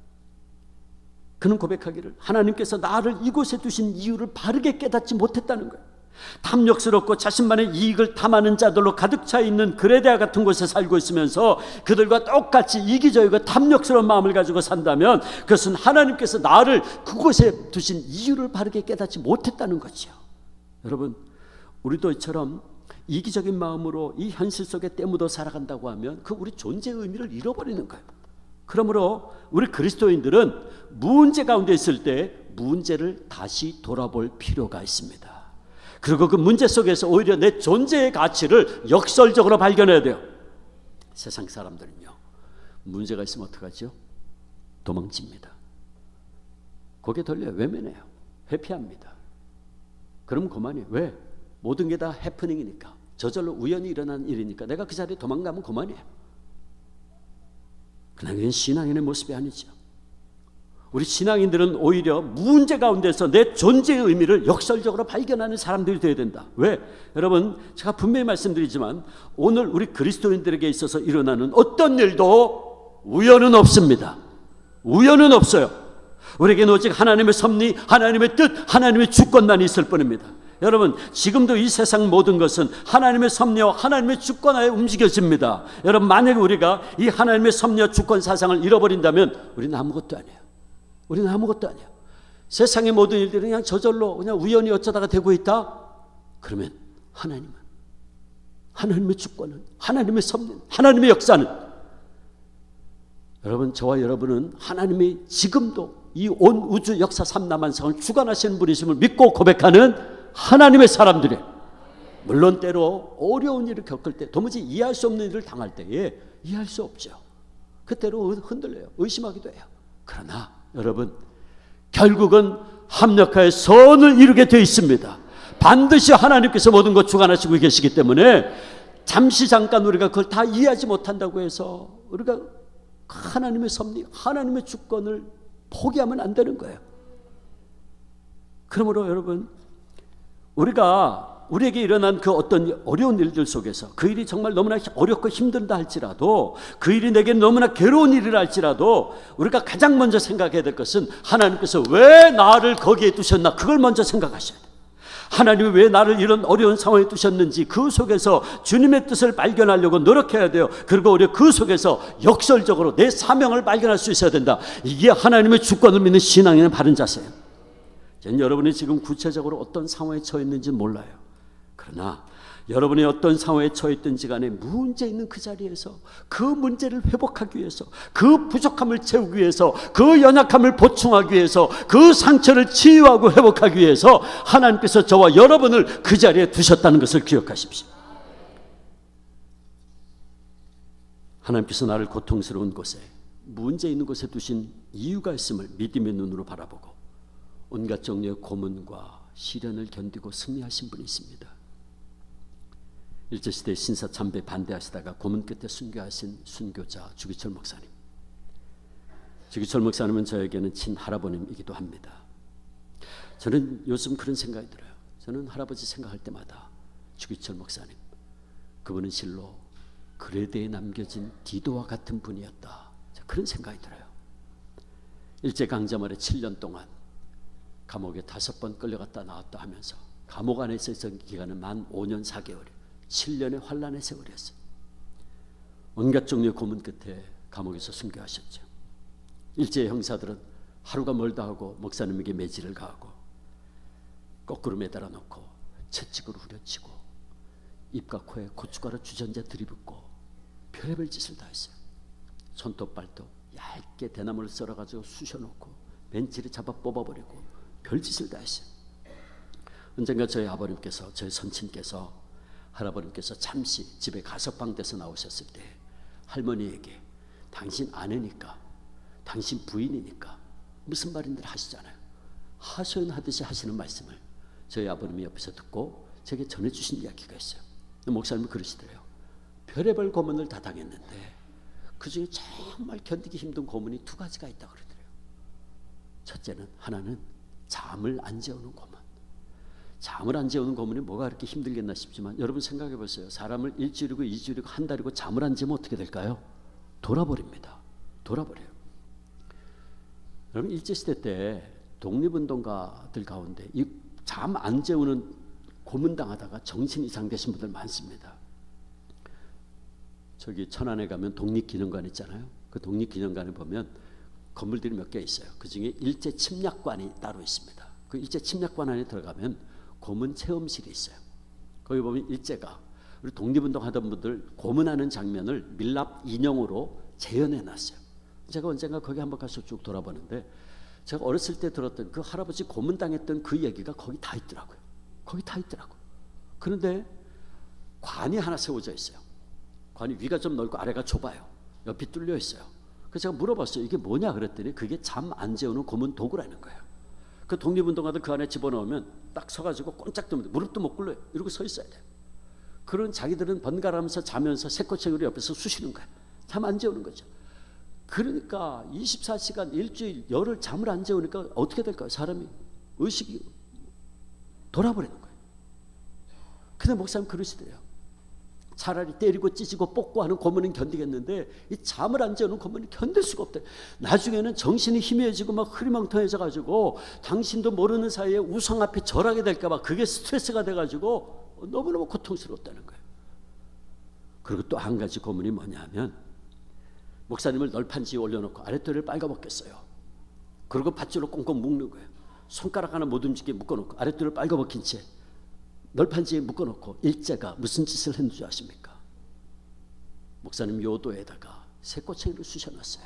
그는 고백하기를, 하나님께서 나를 이곳에 두신 이유를 바르게 깨닫지 못했다는 거예요. 탐욕스럽고 자신만의 이익을 탐하는 자들로 가득 차 있는 그레데아 같은 곳에 살고 있으면서 그들과 똑같이 이기적이고 탐욕스러운 마음을 가지고 산다면 그것은 하나님께서 나를 그곳에 두신 이유를 바르게 깨닫지 못했다는 거죠. 여러분, 우리도 이처럼 이기적인 마음으로 이 현실 속에 때묻어 살아간다고 하면 그 우리 존재의 의미를 잃어버리는 거예요. 그러므로 우리 그리스도인들은 문제 가운데 있을 때 문제를 다시 돌아볼 필요가 있습니다. 그리고 그 문제 속에서 오히려 내 존재의 가치를 역설적으로 발견해야 돼요. 세상 사람들은요, 문제가 있으면 어떡하죠? 도망칩니다. 고개 돌려요. 외면해요. 회피합니다. 그럼 그만이에요. 왜? 모든 게 다 해프닝이니까, 저절로 우연히 일어난 일이니까 내가 그 자리에 도망가면 그만이에요. 그러나 그건 신앙인의 모습이 아니죠. 우리 신앙인들은 오히려 문제 가운데서 내 존재의 의미를 역설적으로 발견하는 사람들이 되어야 된다. 왜? 여러분, 제가 분명히 말씀드리지만 오늘 우리 그리스도인들에게 있어서 일어나는 어떤 일도 우연은 없습니다. 우연은 없어요. 우리에게는 오직 하나님의 섭리, 하나님의 뜻, 하나님의 주권만 있을 뿐입니다. 여러분, 지금도 이 세상 모든 것은 하나님의 섭리와 하나님의 주권하에 움직여집니다. 여러분, 만약에 우리가 이 하나님의 섭리와 주권 사상을 잃어버린다면 우리는 아무것도 아니에요. 우리는 아무것도 아니에요. 세상의 모든 일들이 그냥 저절로 그냥 우연히 어쩌다가 되고 있다? 그러면 하나님은, 하나님의 주권은, 하나님의 섭리는, 하나님의 역사는, 여러분, 저와 여러분은 하나님이 지금도 이 온 우주 역사 삼라만상을 주관하시는 분이심을 믿고 고백하는 하나님의 사람들이에요. 물론 때로 어려운 일을 겪을 때, 도무지 이해할 수 없는 일을 당할 때에 이해할 수 없죠. 그때로 흔들려요. 의심하기도 해요. 그러나 여러분, 결국은 합력하여 선을 이루게 되어 있습니다. 반드시 하나님께서 모든 것 주관하시고 계시기 때문에 잠시 잠깐 우리가 그걸 다 이해하지 못한다고 해서 우리가 하나님의 섭리, 하나님의 주권을 포기하면 안 되는 거예요. 그러므로 여러분, 우리에게 일어난 그 어떤 어려운 일들 속에서 그 일이 정말 너무나 어렵고 힘들다 할지라도, 그 일이 내게 너무나 괴로운 일이라 할지라도 우리가 가장 먼저 생각해야 될 것은 하나님께서 왜 나를 거기에 두셨나, 그걸 먼저 생각하셔야 돼요. 하나님이 왜 나를 이런 어려운 상황에 두셨는지 그 속에서 주님의 뜻을 발견하려고 노력해야 돼요. 그리고 우리가 그 속에서 역설적으로 내 사명을 발견할 수 있어야 된다. 이게 하나님의 주권을 믿는 신앙인의 바른 자세예요. 저는 여러분이 지금 구체적으로 어떤 상황에 처해 있는지는 몰라요. 그러나 여러분이 어떤 상황에 처했든지 간에 문제 있는 그 자리에서 그 문제를 회복하기 위해서, 그 부족함을 채우기 위해서, 그 연약함을 보충하기 위해서, 그 상처를 치유하고 회복하기 위해서 하나님께서 저와 여러분을 그 자리에 두셨다는 것을 기억하십시오. 하나님께서 나를 고통스러운 곳에, 문제 있는 곳에 두신 이유가 있음을 믿음의 눈으로 바라보고 온갖 종류의 고문과 시련을 견디고 승리하신 분이 있습니다. 일제시대 신사참배 반대하시다가 고문 끝에 순교하신 순교자 주기철 목사님, 주기철 목사님은 저에게는 친할아버님이기도 합니다. 저는 요즘 그런 생각이 들어요. 저는 할아버지 생각할 때마다 주기철 목사님, 그분은 실로 그레드에 남겨진 디도와 같은 분이었다. 그런 생각이 들어요. 일제강점아래 7년 동안 감옥에 5번 끌려갔다 나왔다 하면서 감옥 안에서 있었던 기간은 만 5년 4개월, 7년의 환란의 세월이었어요. 온갖 종류의 고문 끝에 감옥에서 순교하셨죠. 일제 형사들은 하루가 멀다 하고 목사님에게 매질을 가하고 거꾸로 매달아 놓고 채찍으로 후려치고 입과 코에 고춧가루 주전자 들이붓고 별의별 짓을 다 했어요. 손톱 발톱 얇게 대나무를 썰어가지고 쑤셔놓고 벤치를 잡아 뽑아버리고 별짓을 다 했어요. 언젠가 저희 아버님께서, 저희 선친께서, 할아버님께서 잠시 집에 가석방돼서 나오셨을 때 할머니에게 당신 아내니까, 당신 부인이니까 무슨 말인들 하시잖아요. 하소연하듯이 하시는 말씀을 저희 아버님이 옆에서 듣고 제게 전해주신 이야기가 있어요. 목사님이 그러시더래요. 별의별 고문을 다 당했는데 그 중에 정말 견디기 힘든 고문이 2가지가 있다고 그러더래요. 첫째는, 하나는 잠을 안 재우는 고문. 잠을 안 재우는 고문이 뭐가 그렇게 힘들겠나 싶지만 여러분 생각해 보세요. 사람을 일주일이고 2주일이고 한 달이고 잠을 안 재면 어떻게 될까요? 돌아버립니다. 돌아버려요. 여러분 일제시대 때 독립운동가들 가운데 이 잠 안 재우는 고문당하다가 정신 이상 되신 분들 많습니다. 저기 천안에 가면 독립기념관 있잖아요. 그 독립기념관에 보면 건물들이 몇 개 있어요. 그 중에 일제 침략관이 따로 있습니다. 그 일제 침략관 안에 들어가면 고문 체험실이 있어요. 거기 보면 일제가 우리 독립운동 하던 분들 고문하는 장면을 밀랍 인형으로 재현해 놨어요. 제가 언젠가 거기 한번 가서 쭉 돌아보는데 제가 어렸을 때 들었던 그 할아버지 고문당했던 그 얘기가 거기 다 있더라고요. 거기 다 있더라고요. 그런데 관이 하나 세워져 있어요. 관이 위가 좀 넓고 아래가 좁아요. 옆이 뚫려 있어요. 그래서 제가 물어봤어요. 이게 뭐냐 그랬더니 그게 잠 안 재우는 고문 도구라는 거예요. 그 독립운동가들 그 안에 집어넣으면 딱 서가지고 꼼짝도 못해, 무릎도 못 꿇어요. 이러고 서 있어야 돼요. 그런 자기들은 번갈아가면서 자면서 새꼬챙이로 옆에서 쑤시는 거예요. 잠 안 재우는 거죠. 그러니까 24시간 일주일 열흘 잠을 안 재우니까 어떻게 될까요? 사람이 의식이 돌아버리는 거예요. 근데 목사님 그러시대요. 차라리 때리고 찢고 뽑고 하는 고문은 견디겠는데 이 잠을 안 재우는 고문은 견딜 수가 없대. 나중에는 정신이 희미해지고 막 흐리멍텅해져 가지고 당신도 모르는 사이에 우상 앞에 절하게 될까 봐 그게 스트레스가 돼 가지고 너무너무 고통스러웠다는 거예요. 그리고 또 한 가지 고문이 뭐냐면 목사님을 널판지에 올려놓고 아랫도리를 빨가벗겼어요. 그리고 밧줄로 꽁꽁 묶는 거예요. 손가락 하나 못 움직이게 묶어놓고 아랫도리를 빨가벗긴 채 널판지에 묶어놓고 일제가 무슨 짓을 했는지 아십니까? 목사님 요도에다가 새꼬챙이를 쑤셔놨어요.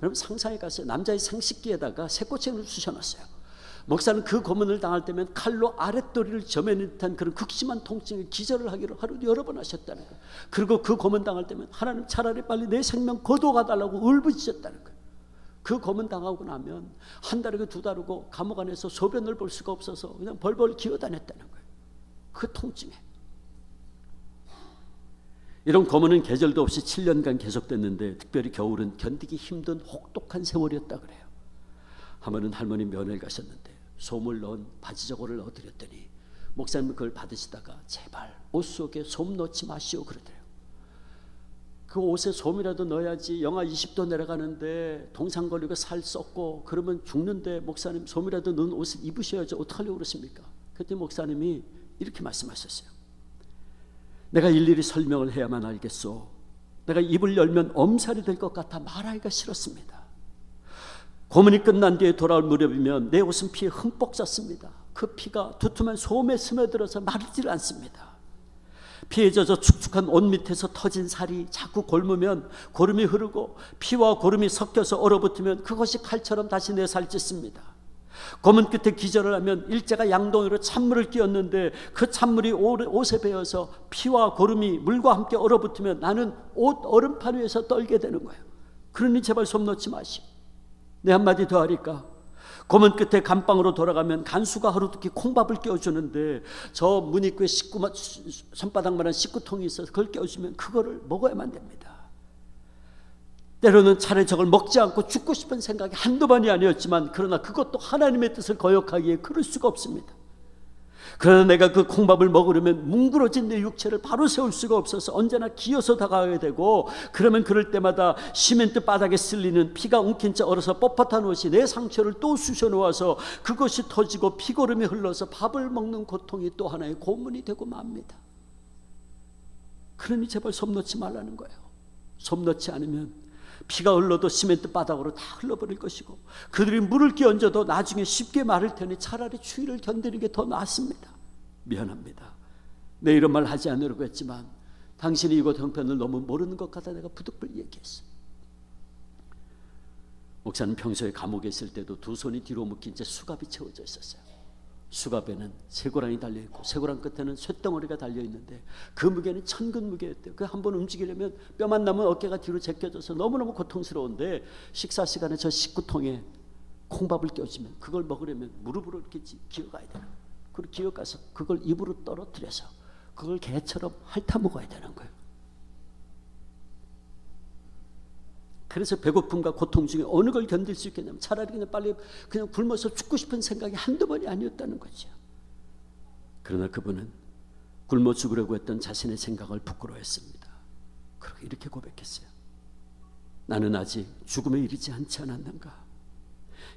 여러분 상상해 가세요. 남자의 생식기에다가 새꼬챙이를 쑤셔놨어요. 목사는 그 고문을 당할 때면 칼로 아랫도리를 점해낸 듯한 그런 극심한 통증에 기절을 하기로 하루 여러 번 하셨다는 거예요. 그리고 그 고문 당할 때면 하나님 차라리 빨리 내 생명 거둬가 달라고 울부짖었다는 거예요. 그 고문 당하고 나면 한 달이고 2달이고 감옥 안에서 소변을 볼 수가 없어서 그냥 벌벌 기어다녔다는 거예요. 그 통증에. 이런 고문은 계절도 없이 7년간 계속됐는데 특별히 겨울은 견디기 힘든 혹독한 세월이었다 그래요. 한 번은 할머니 면회를 가셨는데 솜을 넣은 바지 저고를 넣어드렸더니 목사님은 그걸 받으시다가 제발 옷 속에 솜 넣지 마시오 그러더래요. 그 옷에 솜이라도 넣어야지 영하 20도 내려가는데 동상 걸리고 살 썩고 그러면 죽는데 목사님 솜이라도 넣은 옷을 입으셔야지 어떡하려고 그러십니까? 그때 목사님이 이렇게 말씀하셨어요. 내가 일일이 설명을 해야만 알겠소. 내가 입을 열면 엄살이 될 것 같아 말하기가 싫었습니다. 고문이 끝난 뒤에 돌아올 무렵이면 내 옷은 피에 흠뻑 젖습니다. 그 피가 두툼한 솜에 스며들어서 마르지를 않습니다. 피에 젖어 축축한 옷 밑에서 터진 살이 자꾸 골무면 고름이 흐르고 피와 고름이 섞여서 얼어붙으면 그것이 칼처럼 다시 내 살 찢습니다. 고문 끝에 기절을 하면 일제가 양동이로 찬물을 끼얹는데 그 찬물이 옷에 배어서 피와 고름이 물과 함께 얼어붙으면 나는 옷 얼음판 위에서 떨게 되는 거예요. 그러니 제발 솜 넣지 마시오. 내 한마디 더 하리까? 고문 끝에 감방으로 돌아가면 간수가 하루두끼 콩밥을 끼워주는데 저 문 입구에 손바닥만한 식구통이 있어서 그걸 끼워주면 그거를 먹어야만 됩니다. 때로는 차라리 저걸 먹지 않고 죽고 싶은 생각이 한두 번이 아니었지만, 그러나 그것도 하나님의 뜻을 거역하기에 그럴 수가 없습니다. 그러나 내가 그 콩밥을 먹으려면 뭉그러진 내 육체를 바로 세울 수가 없어서 언제나 기어서 다가가야 되고, 그러면 그럴 때마다 시멘트 바닥에 쓸리는 피가 엉킨 채 얼어서 뻣뻣한 옷이 내 상처를 또 쑤셔 놓아서 그것이 터지고 피고름이 흘러서 밥을 먹는 고통이 또 하나의 고문이 되고 맙니다. 그러니 제발 솜 넣지 말라는 거예요. 솜 넣지 않으면 피가 흘러도 시멘트 바닥으로 다 흘러버릴 것이고, 그들이 물을 끼얹어도 나중에 쉽게 마를 테니 차라리 추위를 견디는 게 더 낫습니다. 미안합니다. 내 이런 말 하지 않으려고 했지만 당신이 이곳 형편을 너무 모르는 것 같아 내가 부득불 얘기했어. 목사는 평소에 감옥에 있을 때도 두 손이 뒤로 묶인 채 수갑이 채워져 있었어요. 수갑에는 쇠고랑이 달려있고 쇠고랑 끝에는 쇳덩어리가 달려있는데 그 무게는 천근 무게였대요. 그 한 번 움직이려면 뼈만 남은 어깨가 뒤로 제껴져서 너무너무 고통스러운데, 식사 시간에 저 식구통에 콩밥을 껴주면 그걸 먹으려면 무릎으로 이렇게 기어가야 되는 거예요. 그리고 기어가서 그걸 입으로 떨어뜨려서 그걸 개처럼 핥아 먹어야 되는 거예요. 그래서 배고픔과 고통 중에 어느 걸 견딜 수 있겠냐면 차라리 그냥 빨리 그냥 굶어서 죽고 싶은 생각이 한두 번이 아니었다는 거죠. 그러나 그분은 굶어 죽으려고 했던 자신의 생각을 부끄러워했습니다. 그러고 이렇게 고백했어요. 나는 아직 죽음에 이르지 않지 않았는가.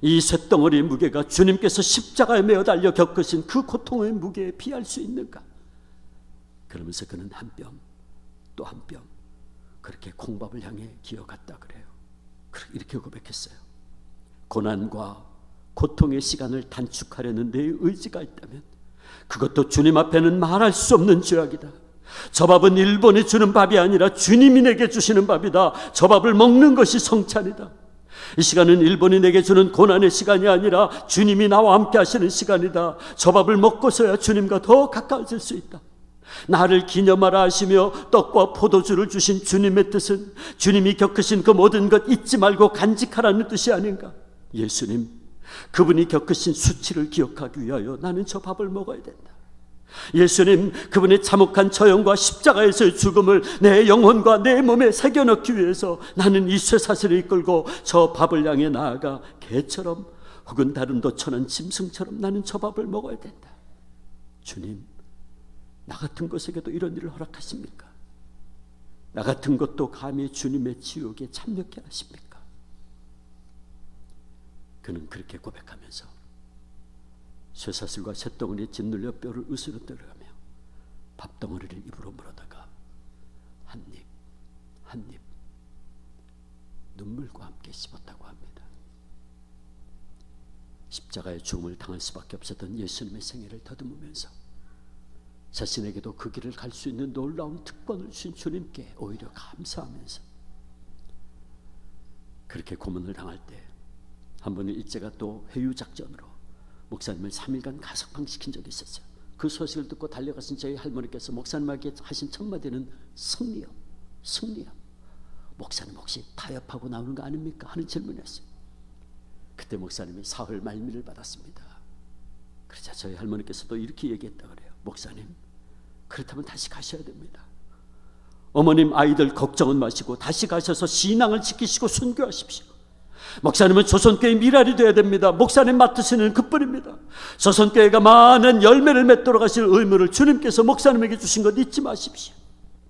이 쇳덩어리의 무게가 주님께서 십자가에 매어 달려 겪으신 그 고통의 무게에 비할 수 있는가. 그러면서 그는 한 뼘 또 한 뼘 그렇게 콩밥을 향해 기어갔다 그래요. 이렇게 고백했어요. 고난과 고통의 시간을 단축하려는 내 의지가 있다면 그것도 주님 앞에는 말할 수 없는 죄악이다. 저 밥은 일본이 주는 밥이 아니라 주님이 내게 주시는 밥이다. 저 밥을 먹는 것이 성찬이다. 이 시간은 일본이 내게 주는 고난의 시간이 아니라 주님이 나와 함께 하시는 시간이다. 저 밥을 먹고서야 주님과 더 가까워질 수 있다. 나를 기념하라 하시며 떡과 포도주를 주신 주님의 뜻은 주님이 겪으신 그 모든 것 잊지 말고 간직하라는 뜻이 아닌가. 예수님, 그분이 겪으신 수치를 기억하기 위하여 나는 저 밥을 먹어야 된다. 예수님, 그분의 참혹한 처형과 십자가에서의 죽음을 내 영혼과 내 몸에 새겨넣기 위해서 나는 이 쇠사슬을 이끌고 저 밥을 향해 나아가 개처럼 혹은 다른 더 천한 짐승처럼 나는 저 밥을 먹어야 된다. 주님, 나 같은 것에게도 이런 일을 허락하십니까? 나 같은 것도 감히 주님의 지옥에 참여케 하십니까? 그는 그렇게 고백하면서 쇠사슬과 쇳덩어리에 짓눌려 뼈를 으스러뜨려가며 밥덩어리를 입으로 물어다가 한 입 한 입 눈물과 함께 씹었다고 합니다. 십자가의 죽음을 당할 수밖에 없었던 예수님의 생애를 더듬으면서 자신에게도 그 길을 갈 수 있는 놀라운 특권을 주신 주님께 오히려 감사하면서 그렇게 고문을 당할 때 한 번은 일제가 또 회유작전으로 목사님을 3일간 가석방시킨 적이 있었어요. 그 소식을 듣고 달려가신 저희 할머니께서 목사님에게 하신 첫 마디는 승리요, 승리요. 목사님 혹시 타협하고 나오는 거 아닙니까? 하는 질문이었어요. 그때 목사님이 사흘 말미를 받았습니다. 그러자 저희 할머니께서도 이렇게 얘기했다 그래요. 목사님, 그렇다면 다시 가셔야 됩니다. 어머님 아이들 걱정은 마시고 다시 가셔서 신앙을 지키시고 순교하십시오. 목사님은 조선교회 미랄이 되어야 됩니다. 목사님 맡으시는 그뿐입니다. 조선교회가 많은 열매를 맺도록 하실 의무를 주님께서 목사님에게 주신 것 잊지 마십시오.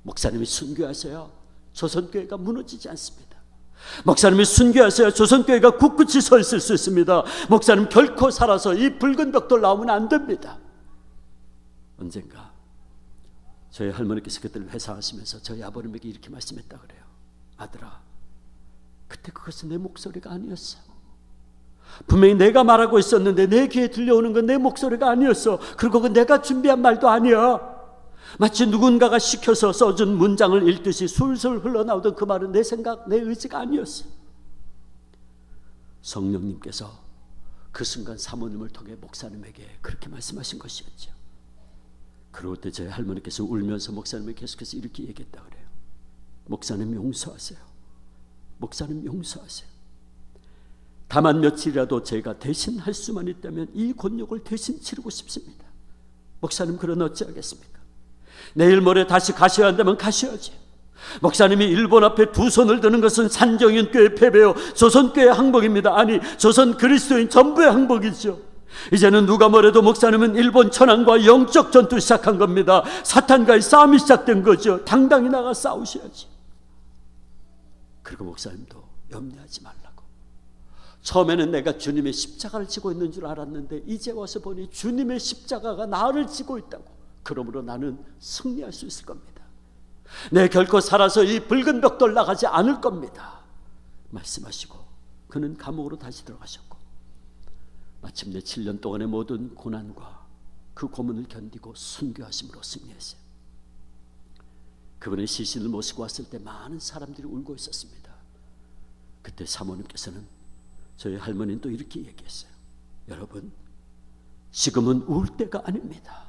목사님이 순교하셔야 조선교회가 무너지지 않습니다. 목사님이 순교하셔야 조선교회가 굳굳이 서 있을 수 있습니다. 목사님 결코 살아서 이 붉은 벽돌 나오면 안 됩니다. 언젠가 저희 할머니께서 그때를 회상하시면서 저희 아버님에게 이렇게 말씀했다 그래요. 아들아, 그때 그것은 내 목소리가 아니었어. 분명히 내가 말하고 있었는데 내 귀에 들려오는 건 내 목소리가 아니었어. 그리고 그건 내가 준비한 말도 아니야. 마치 누군가가 시켜서 써준 문장을 읽듯이 술술 흘러나오던 그 말은 내 생각, 내 의지가 아니었어. 성령님께서 그 순간 사모님을 통해 목사님에게 그렇게 말씀하신 것이었죠. 그럴 때 저희 할머니께서 울면서 목사님에게 계속해서 이렇게 얘기했다 그래요. 목사님 용서하세요. 목사님 용서하세요. 다만 며칠이라도 제가 대신 할 수만 있다면 이 곤욕을 대신 치르고 싶습니다. 목사님, 그러나 어찌하겠습니까? 내일 모레 다시 가셔야 한다면 가셔야지. 목사님이 일본 앞에 두 손을 드는 것은 산정연교의 패배요 조선교의 항복입니다. 아니, 조선 그리스도인 전부의 항복이죠. 이제는 누가 뭐래도 목사님은 일본 천황과 영적 전투 시작한 겁니다. 사탄과의 싸움이 시작된 거죠. 당당히 나가 싸우셔야지. 그리고 목사님도 염려하지 말라고. 처음에는 내가 주님의 십자가를 지고 있는 줄 알았는데 이제 와서 보니 주님의 십자가가 나를 지고 있다고. 그러므로 나는 승리할 수 있을 겁니다. 내 결코 살아서 이 붉은 벽돌 나가지 않을 겁니다. 말씀하시고 그는 감옥으로 다시 들어가셨고 마침내 7년 동안의 모든 고난과 그 고문을 견디고 순교하심으로 승리했어요. 그분의 시신을 모시고 왔을 때 많은 사람들이 울고 있었습니다. 그때 사모님께서는 저희 할머니는 또 이렇게 얘기했어요. 여러분, 지금은 울 때가 아닙니다.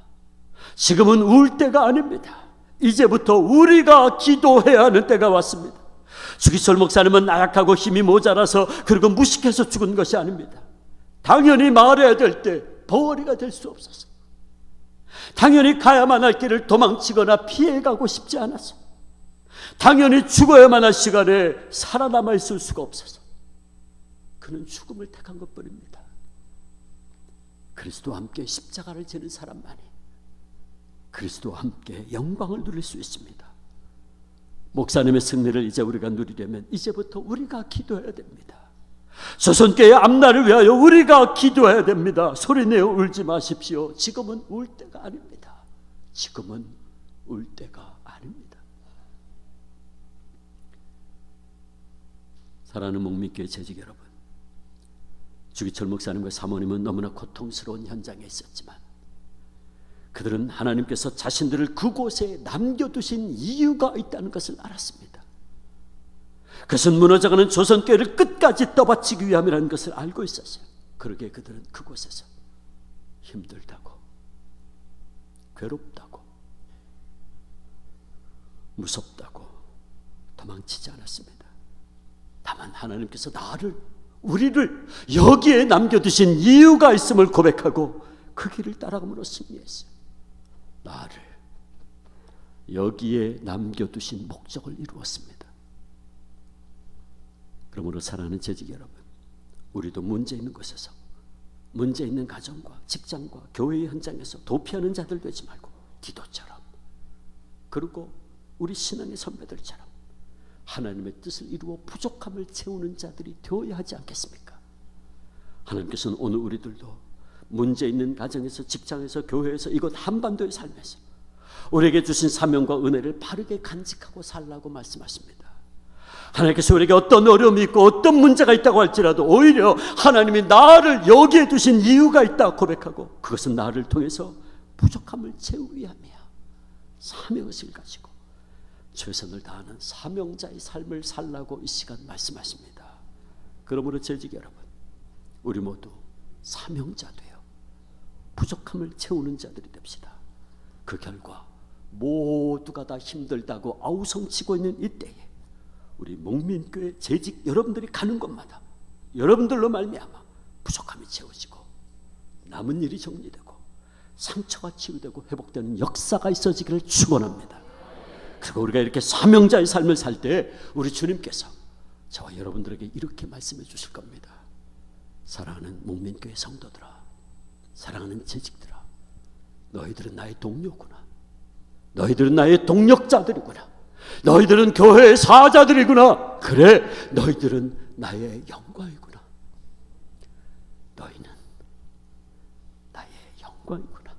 지금은 울 때가 아닙니다. 이제부터 우리가 기도해야 하는 때가 왔습니다. 주기철 목사님은 나약하고 힘이 모자라서 그리고 무식해서 죽은 것이 아닙니다. 당연히 말해야 될 때 버거리가 될 수 없어서, 당연히 가야만 할 길을 도망치거나 피해가고 싶지 않아서, 당연히 죽어야만 할 시간에 살아남아 있을 수가 없어서 그는 죽음을 택한 것뿐입니다. 그리스도와 함께 십자가를 지는 사람만이 그리스도와 함께 영광을 누릴 수 있습니다. 목사님의 승리를 이제 우리가 누리려면 이제부터 우리가 기도해야 됩니다. 조선교회의 앞날을 위하여 우리가 기도해야 됩니다. 소리내어 울지 마십시오. 지금은 울 때가 아닙니다. 지금은 울 때가 아닙니다. 사랑하는 목민교회 재직 여러분, 주기철 목사님과 사모님은 너무나 고통스러운 현장에 있었지만 그들은 하나님께서 자신들을 그곳에 남겨두신 이유가 있다는 것을 알았습니다. 그것은 무너져가는 조선교회를 끝까지 떠받치기 위함이라는 것을 알고 있었어요. 그러기에 그들은 그곳에서 힘들다고, 괴롭다고, 무섭다고 도망치지 않았습니다. 다만 하나님께서 우리를 여기에 남겨두신 이유가 있음을 고백하고 그 길을 따라감으로 승리했어요. 나를 여기에 남겨두신 목적을 이루었습니다. 그러므로 사랑하는 재직 여러분, 우리도 문제 있는 곳에서, 문제 있는 가정과 직장과 교회의 현장에서 도피하는 자들 되지 말고 디도처럼, 그리고 우리 신앙의 선배들처럼 하나님의 뜻을 이루어 부족함을 채우는 자들이 되어야 하지 않겠습니까? 하나님께서는 오늘 우리들도 문제 있는 가정에서, 직장에서, 교회에서, 이곳 한반도의 삶에서 우리에게 주신 사명과 은혜를 바르게 간직하고 살라고 말씀하십니다. 하나님께서 우리에게 어떤 어려움이 있고 어떤 문제가 있다고 할지라도 오히려 하나님이 나를 여기에 두신 이유가 있다 고백하고 그것은 나를 통해서 부족함을 채우기 위함이야. 사명의식을 가지고 최선을 다하는 사명자의 삶을 살라고 이 시간 말씀하십니다. 그러므로 재직 여러분, 우리 모두 사명자 되어 부족함을 채우는 자들이 됩시다. 그 결과 모두가 다 힘들다고 아우성치고 있는 이때에 우리 목민교회 재직 여러분들이 가는 곳마다 여러분들로 말미암아 부족함이 채워지고 남은 일이 정리되고 상처가 치유되고 회복되는 역사가 있어지기를 축원합니다. 그리고 우리가 이렇게 사명자의 삶을 살 때 우리 주님께서 저와 여러분들에게 이렇게 말씀해 주실 겁니다. 사랑하는 목민교회 성도들아, 사랑하는 재직들아, 너희들은 나의 동료구나. 너희들은 나의 동력자들이구나. 너희들은 교회의 사자들이구나. 그래, 너희들은 나의 영광이구나. 너희는 나의 영광이구나.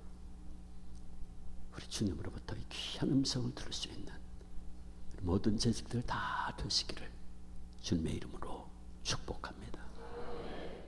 우리 주님으로부터 이 귀한 음성을 들을 수 있는 모든 재직들 다 되시기를 주님의 이름으로